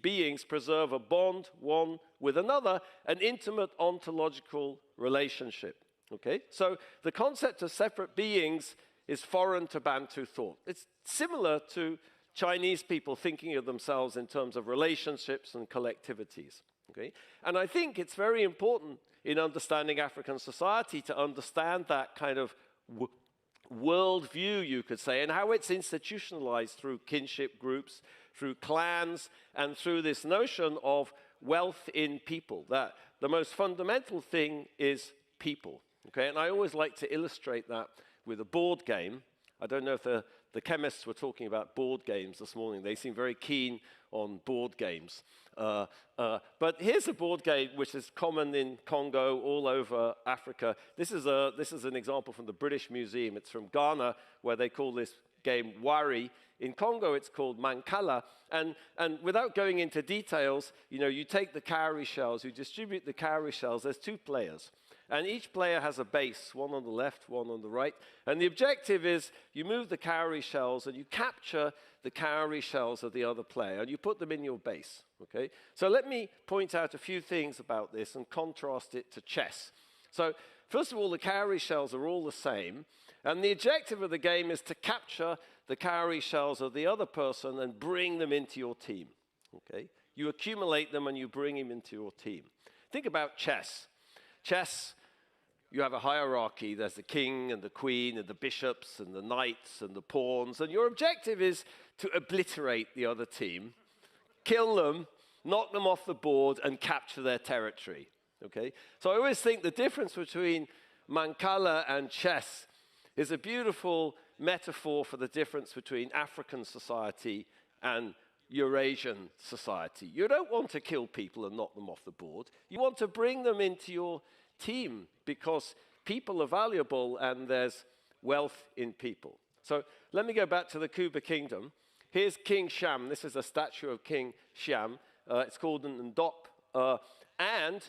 beings preserve a bond one with another, an intimate ontological relationship. Okay? So the concept of separate beings is foreign to Bantu thought. It's similar to Chinese people thinking of themselves in terms of relationships and collectivities. Okay? And I think it's very important in understanding African society to understand that kind of worldview, you could say, and how it's institutionalized through kinship groups, through clans, and through this notion of wealth in people, that the most fundamental thing is people. Okay? And I always like to illustrate that with a board game. I don't know if the chemists were talking about board games this morning. They seem very keen on board games. But here's a board game which is common in Congo, all over Africa. This is an example from the British Museum. It's from Ghana, where they call this game Wari. In Congo, it's called Mancala. And without going into details, you take the cowrie shells, you distribute the cowrie shells. There's two players. And each player has a base, one on the left, one on the right. And the objective is you move the cowrie shells and you capture the cowrie shells of the other player and you put them in your base. Okay? So let me point out a few things about this and contrast it to chess. So first of all, the cowrie shells are all the same. And the objective of the game is to capture the cowrie shells of the other person and bring them into your team. Okay? You accumulate them and you bring them into your team. Think about chess. Chess, you have a hierarchy. There's the king and the queen and the bishops and the knights and the pawns. And your objective is to obliterate the other team, kill them, knock them off the board, and capture their territory. Okay? So I always think the difference between Mancala and chess is a beautiful metaphor for the difference between African society and Eurasian society. You don't want to kill people and knock them off the board. You want to bring them into your team because people are valuable and there's wealth in people. So let me go back to the Kuba Kingdom. Here's King Xiam. This is a statue of King Xiam. It's called an Ndop. And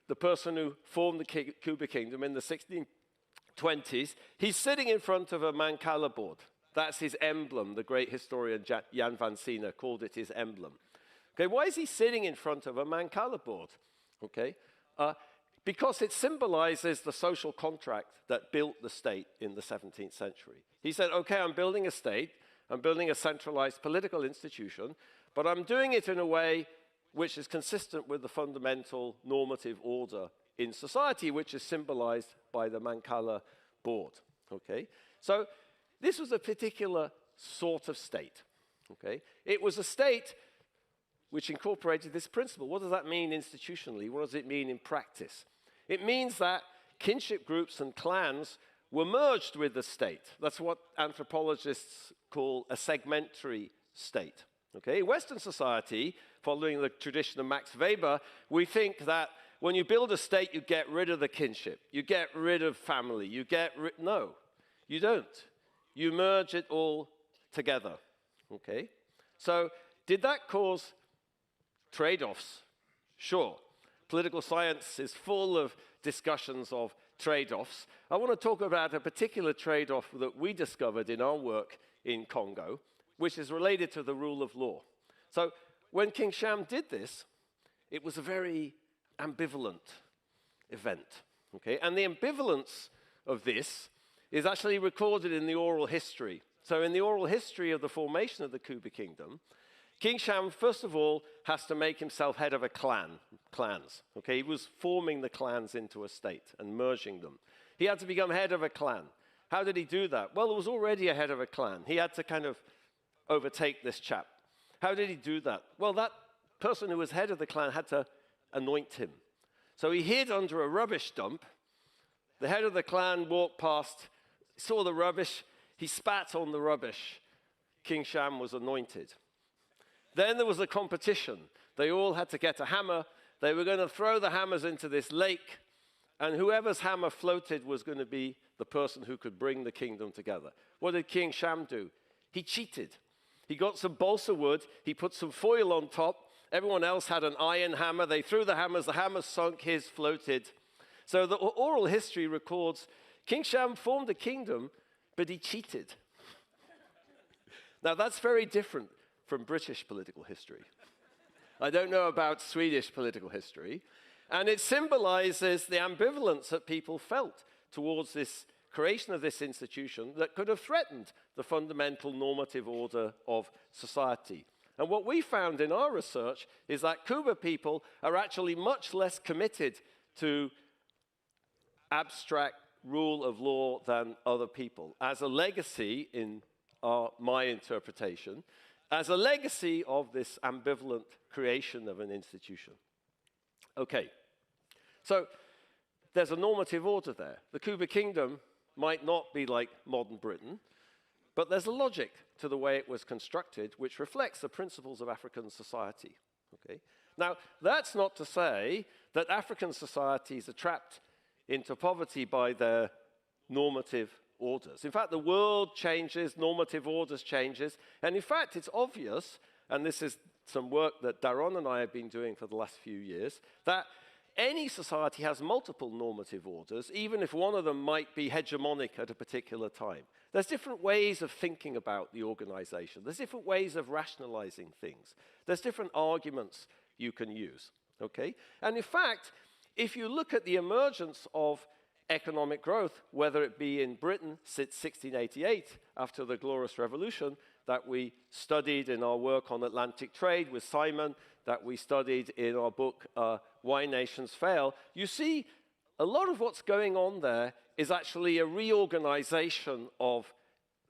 the person who formed the Kuba Kingdom in the 1620s, he's sitting in front of a Mancala board. That's his emblem. The great historian Jan van Sina called it his emblem. Okay, why is he sitting in front of a Mancala board? Okay, because it symbolizes the social contract that built the state in the 17th century. He said, okay, I'm building a state, I'm building a centralized political institution, but I'm doing it in a way which is consistent with the fundamental normative order in society, which is symbolized by the Mancala board. Okay, so this was a particular sort of state. Okay? It was a state which incorporated this principle. What does that mean institutionally? What does it mean in practice? It means that kinship groups and clans were merged with the state. That's what anthropologists call a segmentary state. Okay? In Western society, following the tradition of Max Weber, we think that when you build a state, you get rid of the kinship. You get rid of family. No. You don't. You merge it all together, okay? So did that cause trade-offs? Sure. Political science is full of discussions of trade-offs. I want to talk about a particular trade-off that we discovered in our work in Congo, which is related to the rule of law. So when King Sham did this, it was a very ambivalent event, okay? And the ambivalence of this is actually recorded in the oral history. So in the oral history of the formation of the Kuba Kingdom, King Sham, first of all, has to make himself head of a clans. Okay, he was forming the clans into a state and merging them. He had to become head of a clan. How did he do that? Well, there was already a head of a clan. He had to kind of overtake this chap. How did he do that? Well, that person who was head of the clan had to anoint him. So he hid under a rubbish dump. The head of the clan walked past, saw the rubbish, he spat on the rubbish. King Sham was anointed. Then there was a competition. They all had to get a hammer. They were going to throw the hammers into this lake, and whoever's hammer floated was going to be the person who could bring the kingdom together. What did King Sham do? He cheated. He got some balsa wood, he put some foil on top. Everyone else had an iron hammer. They threw the hammers sunk, his floated. So the oral history records King Sham formed a kingdom, but he cheated. Now that's very different from British political history. I don't know about Swedish political history. And it symbolizes the ambivalence that people felt towards this creation of this institution that could have threatened the fundamental normative order of society. And what we found in our research is that Kuba people are actually much less committed to abstract rule of law than other people, as a legacy in my interpretation, as a legacy of this ambivalent creation of an institution. Okay, so there's a normative order there. The Kuba Kingdom might not be like modern Britain, but there's a logic to the way it was constructed which reflects the principles of African society. Okay? Now, that's not to say that African societies are trapped into poverty by their normative orders. In fact, the world changes, normative orders changes, and in fact, it's obvious, and this is some work that Daron and I have been doing for the last few years, that any society has multiple normative orders, even if one of them might be hegemonic at a particular time. There's different ways of thinking about the organization. There's different ways of rationalizing things. There's different arguments you can use, okay? And in fact, if you look at the emergence of economic growth, whether it be in Britain since 1688, after the Glorious Revolution, that we studied in our work on Atlantic trade with Simon, that we studied in our book, Why Nations Fail, you see a lot of what's going on there is actually a reorganization of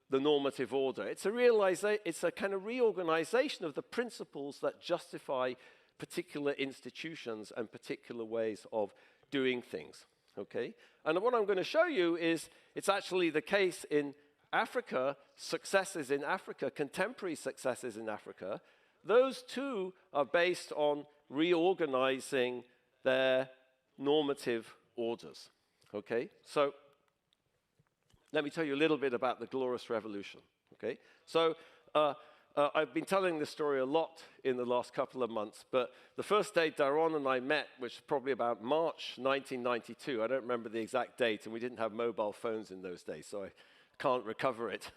the normative order. It's a kind of reorganization of the principles that justify particular institutions and particular ways of doing things. Okay? And what I'm going to show you is it's actually the case in Africa, successes in Africa, contemporary successes in Africa. Those too are based on reorganizing their normative orders. Okay? So let me tell you a little bit about the Glorious Revolution. Okay? So I've been telling this story a lot in the last couple of months, but the first day Daron and I met, which was probably about March 1992, I don't remember the exact date, and we didn't have mobile phones in those days, so I can't recover it.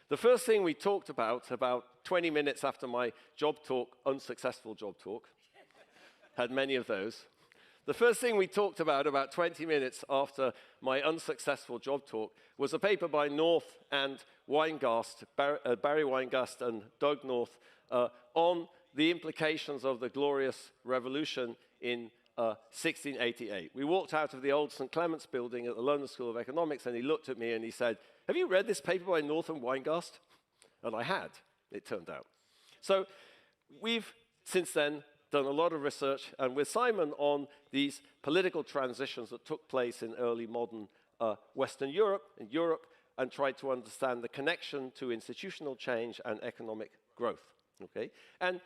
The first thing we talked about 20 minutes after my job talk, unsuccessful job talk, had many of those. The first thing we talked about 20 minutes after my unsuccessful job talk, was a paper by North and Weingast, Barry Weingast and Doug North, on the implications of the Glorious Revolution in 1688. We walked out of the old St. Clement's building at the London School of Economics, and he looked at me and he said, "Have you read this paper by North and Weingast?" And I had, it turned out. So we've, since then, done a lot of research, and with Simon on these political transitions that took place in early modern Western Europe, and tried to understand the connection to institutional change and economic growth. Okay? And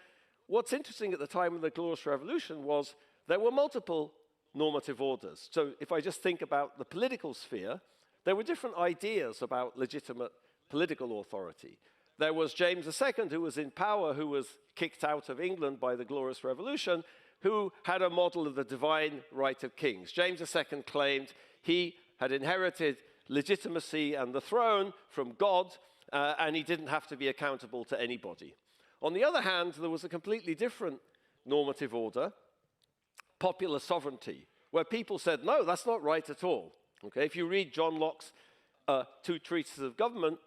what's interesting at the time of the Glorious Revolution was there were multiple normative orders. So if I just think about the political sphere, there were different ideas about legitimate political authority. There was James II, who was in power, who was kicked out of England by the Glorious Revolution, who had a model of the divine right of kings. James II claimed he had inherited legitimacy and the throne from God, and he didn't have to be accountable to anybody. On the other hand, there was a completely different normative order, popular sovereignty, where people said, no, that's not right at all. Okay? If you read John Locke's 2 Treatises of Government,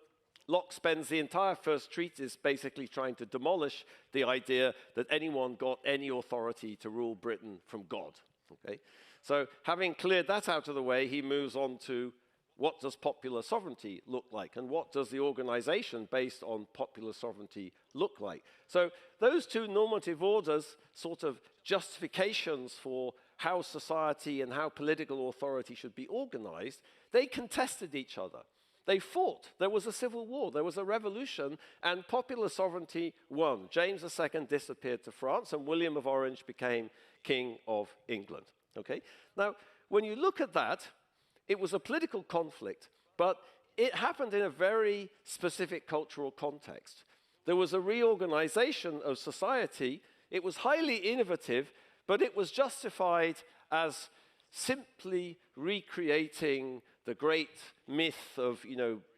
Locke spends the entire first treatise basically trying to demolish the idea that anyone got any authority to rule Britain from God. Okay? So having cleared that out of the way, he moves on to what does popular sovereignty look like, and what does the organization based on popular sovereignty look like? So those 2 normative orders, sort of justifications for how society and how political authority should be organized, they contested each other. They fought. There was a civil war. There was a revolution, and popular sovereignty won. James II disappeared to France, and William of Orange became King of England. Okay? Now, when you look at that, it was a political conflict, but it happened in a very specific cultural context. There was a reorganization of society. It was highly innovative, but it was justified as simply recreating the great myth of,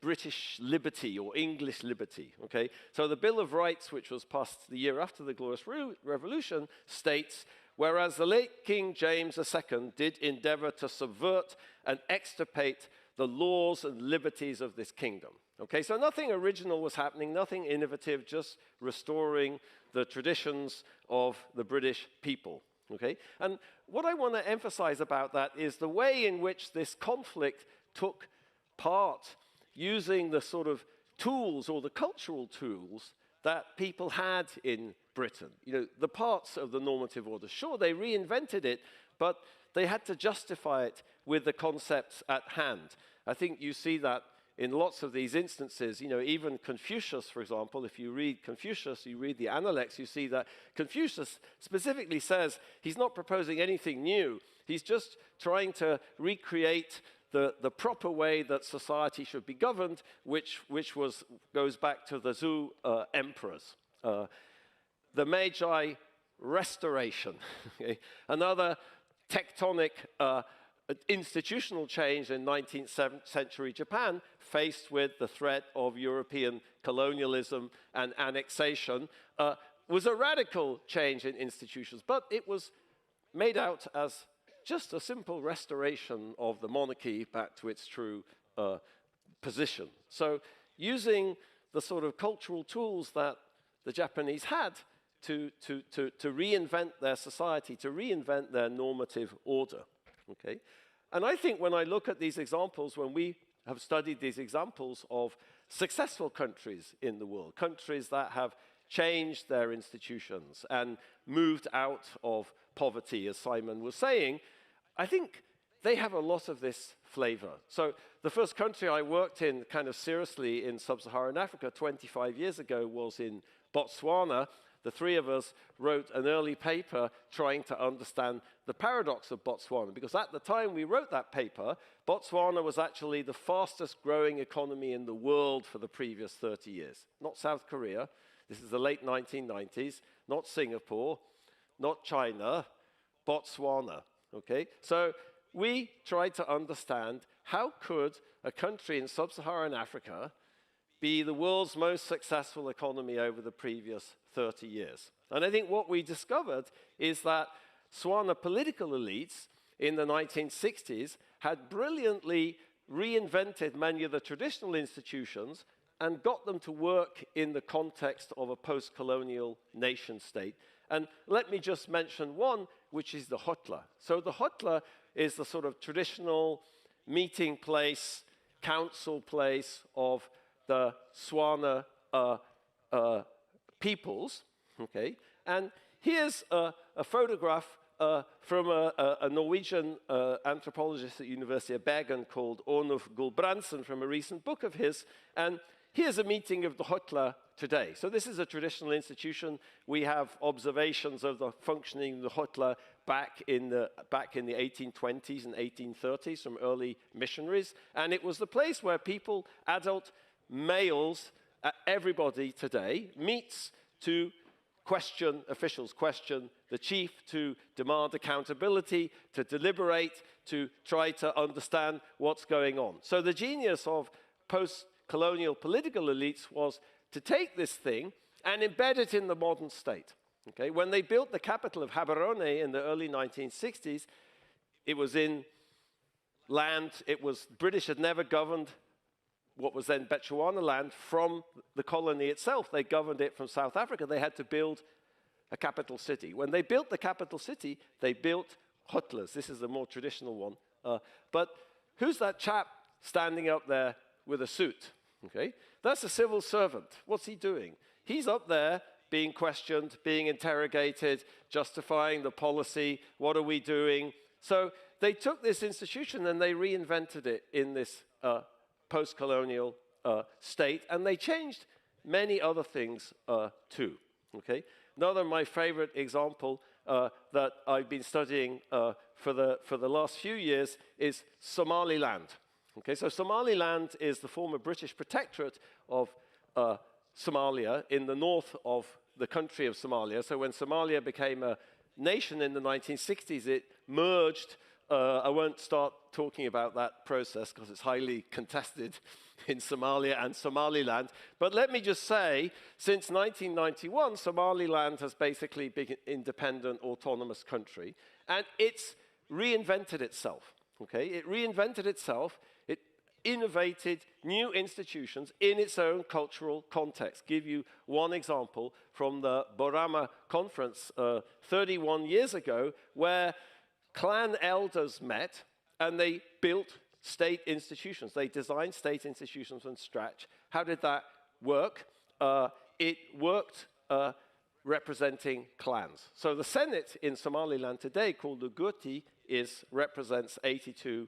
British liberty or English liberty, okay? So the Bill of Rights, which was passed the year after the Glorious Revolution, states, whereas the late King James II did endeavor to subvert and extirpate the laws and liberties of this kingdom. Okay, so nothing original was happening, nothing innovative, just restoring the traditions of the British people. Okay, and what I want to emphasize about that is the way in which this conflict took part using the sort of tools or the cultural tools that people had in Britain. The parts of the normative order, sure, they reinvented it, but they had to justify it with the concepts at hand. I think you see that in lots of these instances. Even Confucius, for example, if you read Confucius, you read the Analects, you see that Confucius specifically says he's not proposing anything new. He's just trying to recreate the proper way that society should be governed, which goes back to the Zhou emperors. The Meiji Restoration, okay? Another tectonic institutional change in 19th century Japan, faced with the threat of European colonialism and annexation, was a radical change in institutions, but it was made out as just a simple restoration of the monarchy back to its true position. So using the sort of cultural tools that the Japanese had to reinvent their society, to reinvent their normative order. Okay? And I think when I look at these examples, when we have studied these examples of successful countries in the world, countries that have changed their institutions and moved out of poverty, as Simon was saying, I think they have a lot of this flavor. So the first country I worked in kind of seriously in sub-Saharan Africa 25 years ago was in Botswana. The 3 of us wrote an early paper trying to understand the paradox of Botswana, because at the time we wrote that paper, Botswana was actually the fastest growing economy in the world for the previous 30 years. Not South Korea, this is the late 1990s, not Singapore, not China, Botswana, okay? So we tried to understand how could a country in sub-Saharan Africa be the world's most successful economy over the previous 30 years. And I think what we discovered is that Swana political elites in the 1960s had brilliantly reinvented many of the traditional institutions and got them to work in the context of a post-colonial nation state. And let me just mention one, which is the Hotla. So the Hotla is the sort of traditional meeting place, council place of the Swana peoples, okay? And here's a photograph from a Norwegian anthropologist at University of Bergen called Ornulf Gulbrandsen from a recent book of his. And here's a meeting of the Hotla today. So this is a traditional institution. We have observations of the functioning of the Hotla back in the 1820s and 1830s from early missionaries. And it was the place where people, adult males, everybody today, meets to question officials, question the chief, to demand accountability, to deliberate, to try to understand what's going on. So the genius of post-colonial political elites was to take this thing and embed it in the modern state. Okay? When they built the capital of Gaborone in the early 1960s, it was in land, British had never governed what was then Bechuana land from the colony itself. They governed it from South Africa. They had to build a capital city. When they built the capital city, they built Hotlas. This is the more traditional one. But who's that chap standing up there with a suit? Okay? That's a civil servant. What's he doing? He's up there being questioned, being interrogated, justifying the policy. What are we doing? So they took this institution and they reinvented it in this post-colonial state, and they changed many other things too. Okay? Another of my favorite example that I've been studying for the last few years is Somaliland. Okay, so Somaliland is the former British protectorate of Somalia in the north of the country of Somalia. So when Somalia became a nation in the 1960s, it merged. I won't start talking about that process because it's highly contested in Somalia and Somaliland. But let me just say, since 1991, Somaliland has basically been an independent, autonomous country, and it's reinvented itself. Okay? It reinvented itself. It innovated new institutions in its own cultural context. Give you one example from the Borama conference 31 years ago, where clan elders met and they built state institutions. They designed state institutions from scratch. How did that work? It worked representing clans. So the Senate in Somaliland today, called the Guti, represents 82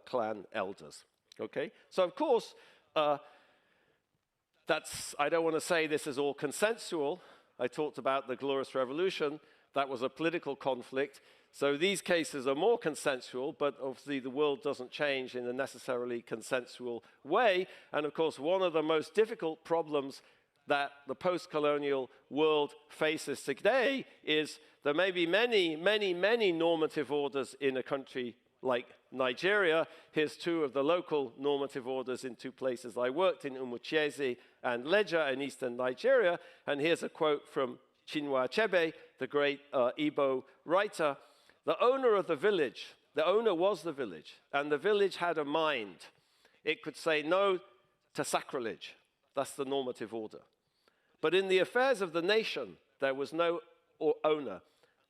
clan elders. Okay? So of course, I don't want to say this is all consensual. I talked about the Glorious Revolution. That was a political conflict. So these cases are more consensual, but obviously the world doesn't change in a necessarily consensual way. And of course, one of the most difficult problems that the post-colonial world faces today is there may be many, many, many normative orders in a country like Nigeria. Here's two of the local normative orders in two places I worked in, Umuchieze and Leja in eastern Nigeria. And here's a quote from Chinua Achebe, the great Igbo writer. The owner of the village, the owner was the village, and the village had a mind. It could say no to sacrilege. That's the normative order. But in the affairs of the nation, there was no owner,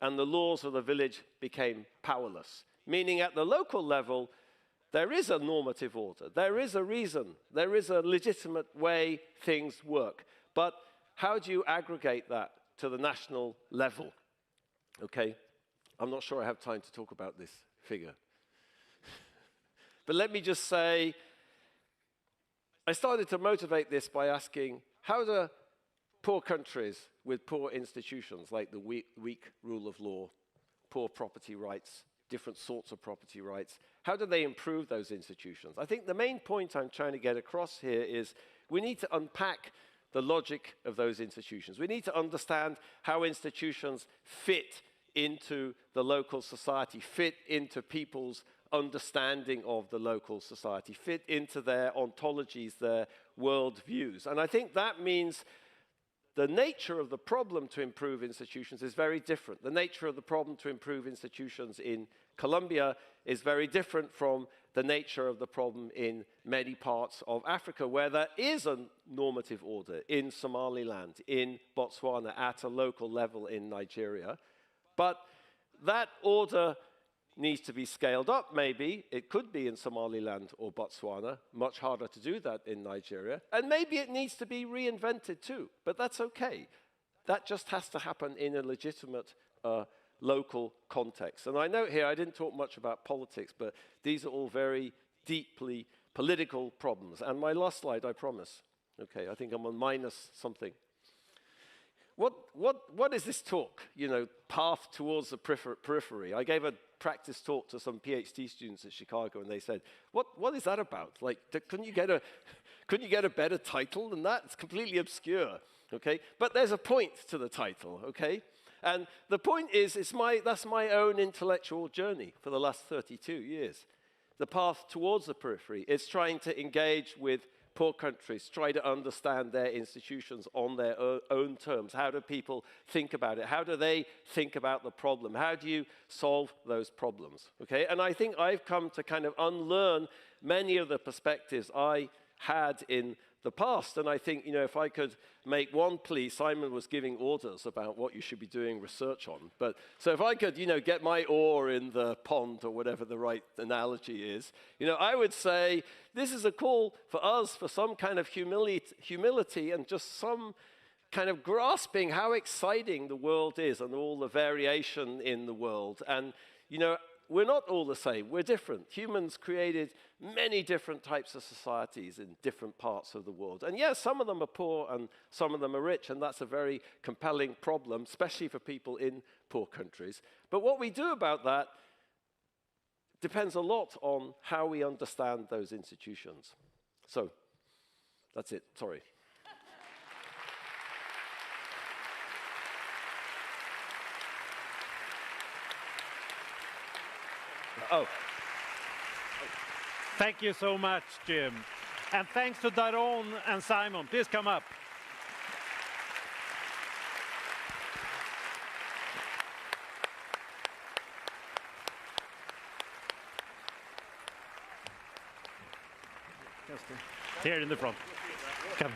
and the laws of the village became powerless. Meaning at the local level, there is a normative order. There is a reason. There is a legitimate way things work. But how do you aggregate that to the national level? Okay? I'm not sure I have time to talk about this figure. But let me just say, I started to motivate this by asking, how do poor countries with poor institutions, like the weak rule of law, poor property rights, different sorts of property rights, how do they improve those institutions? I think the main point I'm trying to get across here is we need to unpack the logic of those institutions. We need to understand how institutions fit into the local society, fit into people's understanding of the local society, fit into their ontologies, their worldviews. And I think that means the nature of the problem to improve institutions is very different. The nature of the problem to improve institutions in Colombia is very different from the nature of the problem in many parts of Africa, where there is a normative order in Somaliland, in Botswana, at a local level in Nigeria. But that order needs to be scaled up, maybe. It could be in Somaliland or Botswana. Much harder to do that in Nigeria. And maybe it needs to be reinvented too. But that's okay. That just has to happen in a legitimate local context. And I note here, I didn't talk much about politics, but these are all very deeply political problems. And my last slide, I promise. Okay, I think I'm on minus something. What is this talk? You know, path towards the periphery. I gave a practice talk to some PhD students at Chicago, and they said, "What is that about? Like, couldn't you get a better title than that? It's completely obscure." Okay, but there's a point to the title. Okay, and the point is, that's my own intellectual journey for the last 32 years. The path towards the periphery is trying to engage with poor countries, try to understand their institutions on their own terms. How do people think about it? How do they think about the problem? How do you solve those problems? Okay, and I think I've come to kind of unlearn many of the perspectives I had in the past. And I think, you know, if I could make one plea, Simon was giving orders about what you should be doing research on. But so if I could, you know, get my oar in the pond or whatever the right analogy is, you know, I would say this is a call for us for some kind of humility and just some kind of grasping how exciting the world is and all the variation in the world. And, you know, we're not all the same. We're different. Humans created many different types of societies in different parts of the world. And yes, some of them are poor and some of them are rich, and that's a very compelling problem, especially for people in poor countries. But what we do about that depends a lot on how we understand those institutions. So that's it. Sorry. Oh. Thank you so much, Jim. And thanks to Daron and Simon. Please come up. Here in the front. Come.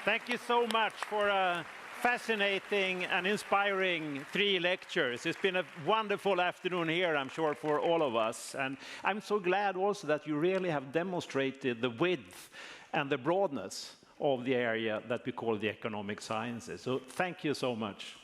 Thank you so much for a fascinating and inspiring 3 lectures. It's been a wonderful afternoon here, I'm sure, for all of us. And I'm so glad also that you really have demonstrated the width and the broadness of the area that we call the economic sciences. So thank you so much.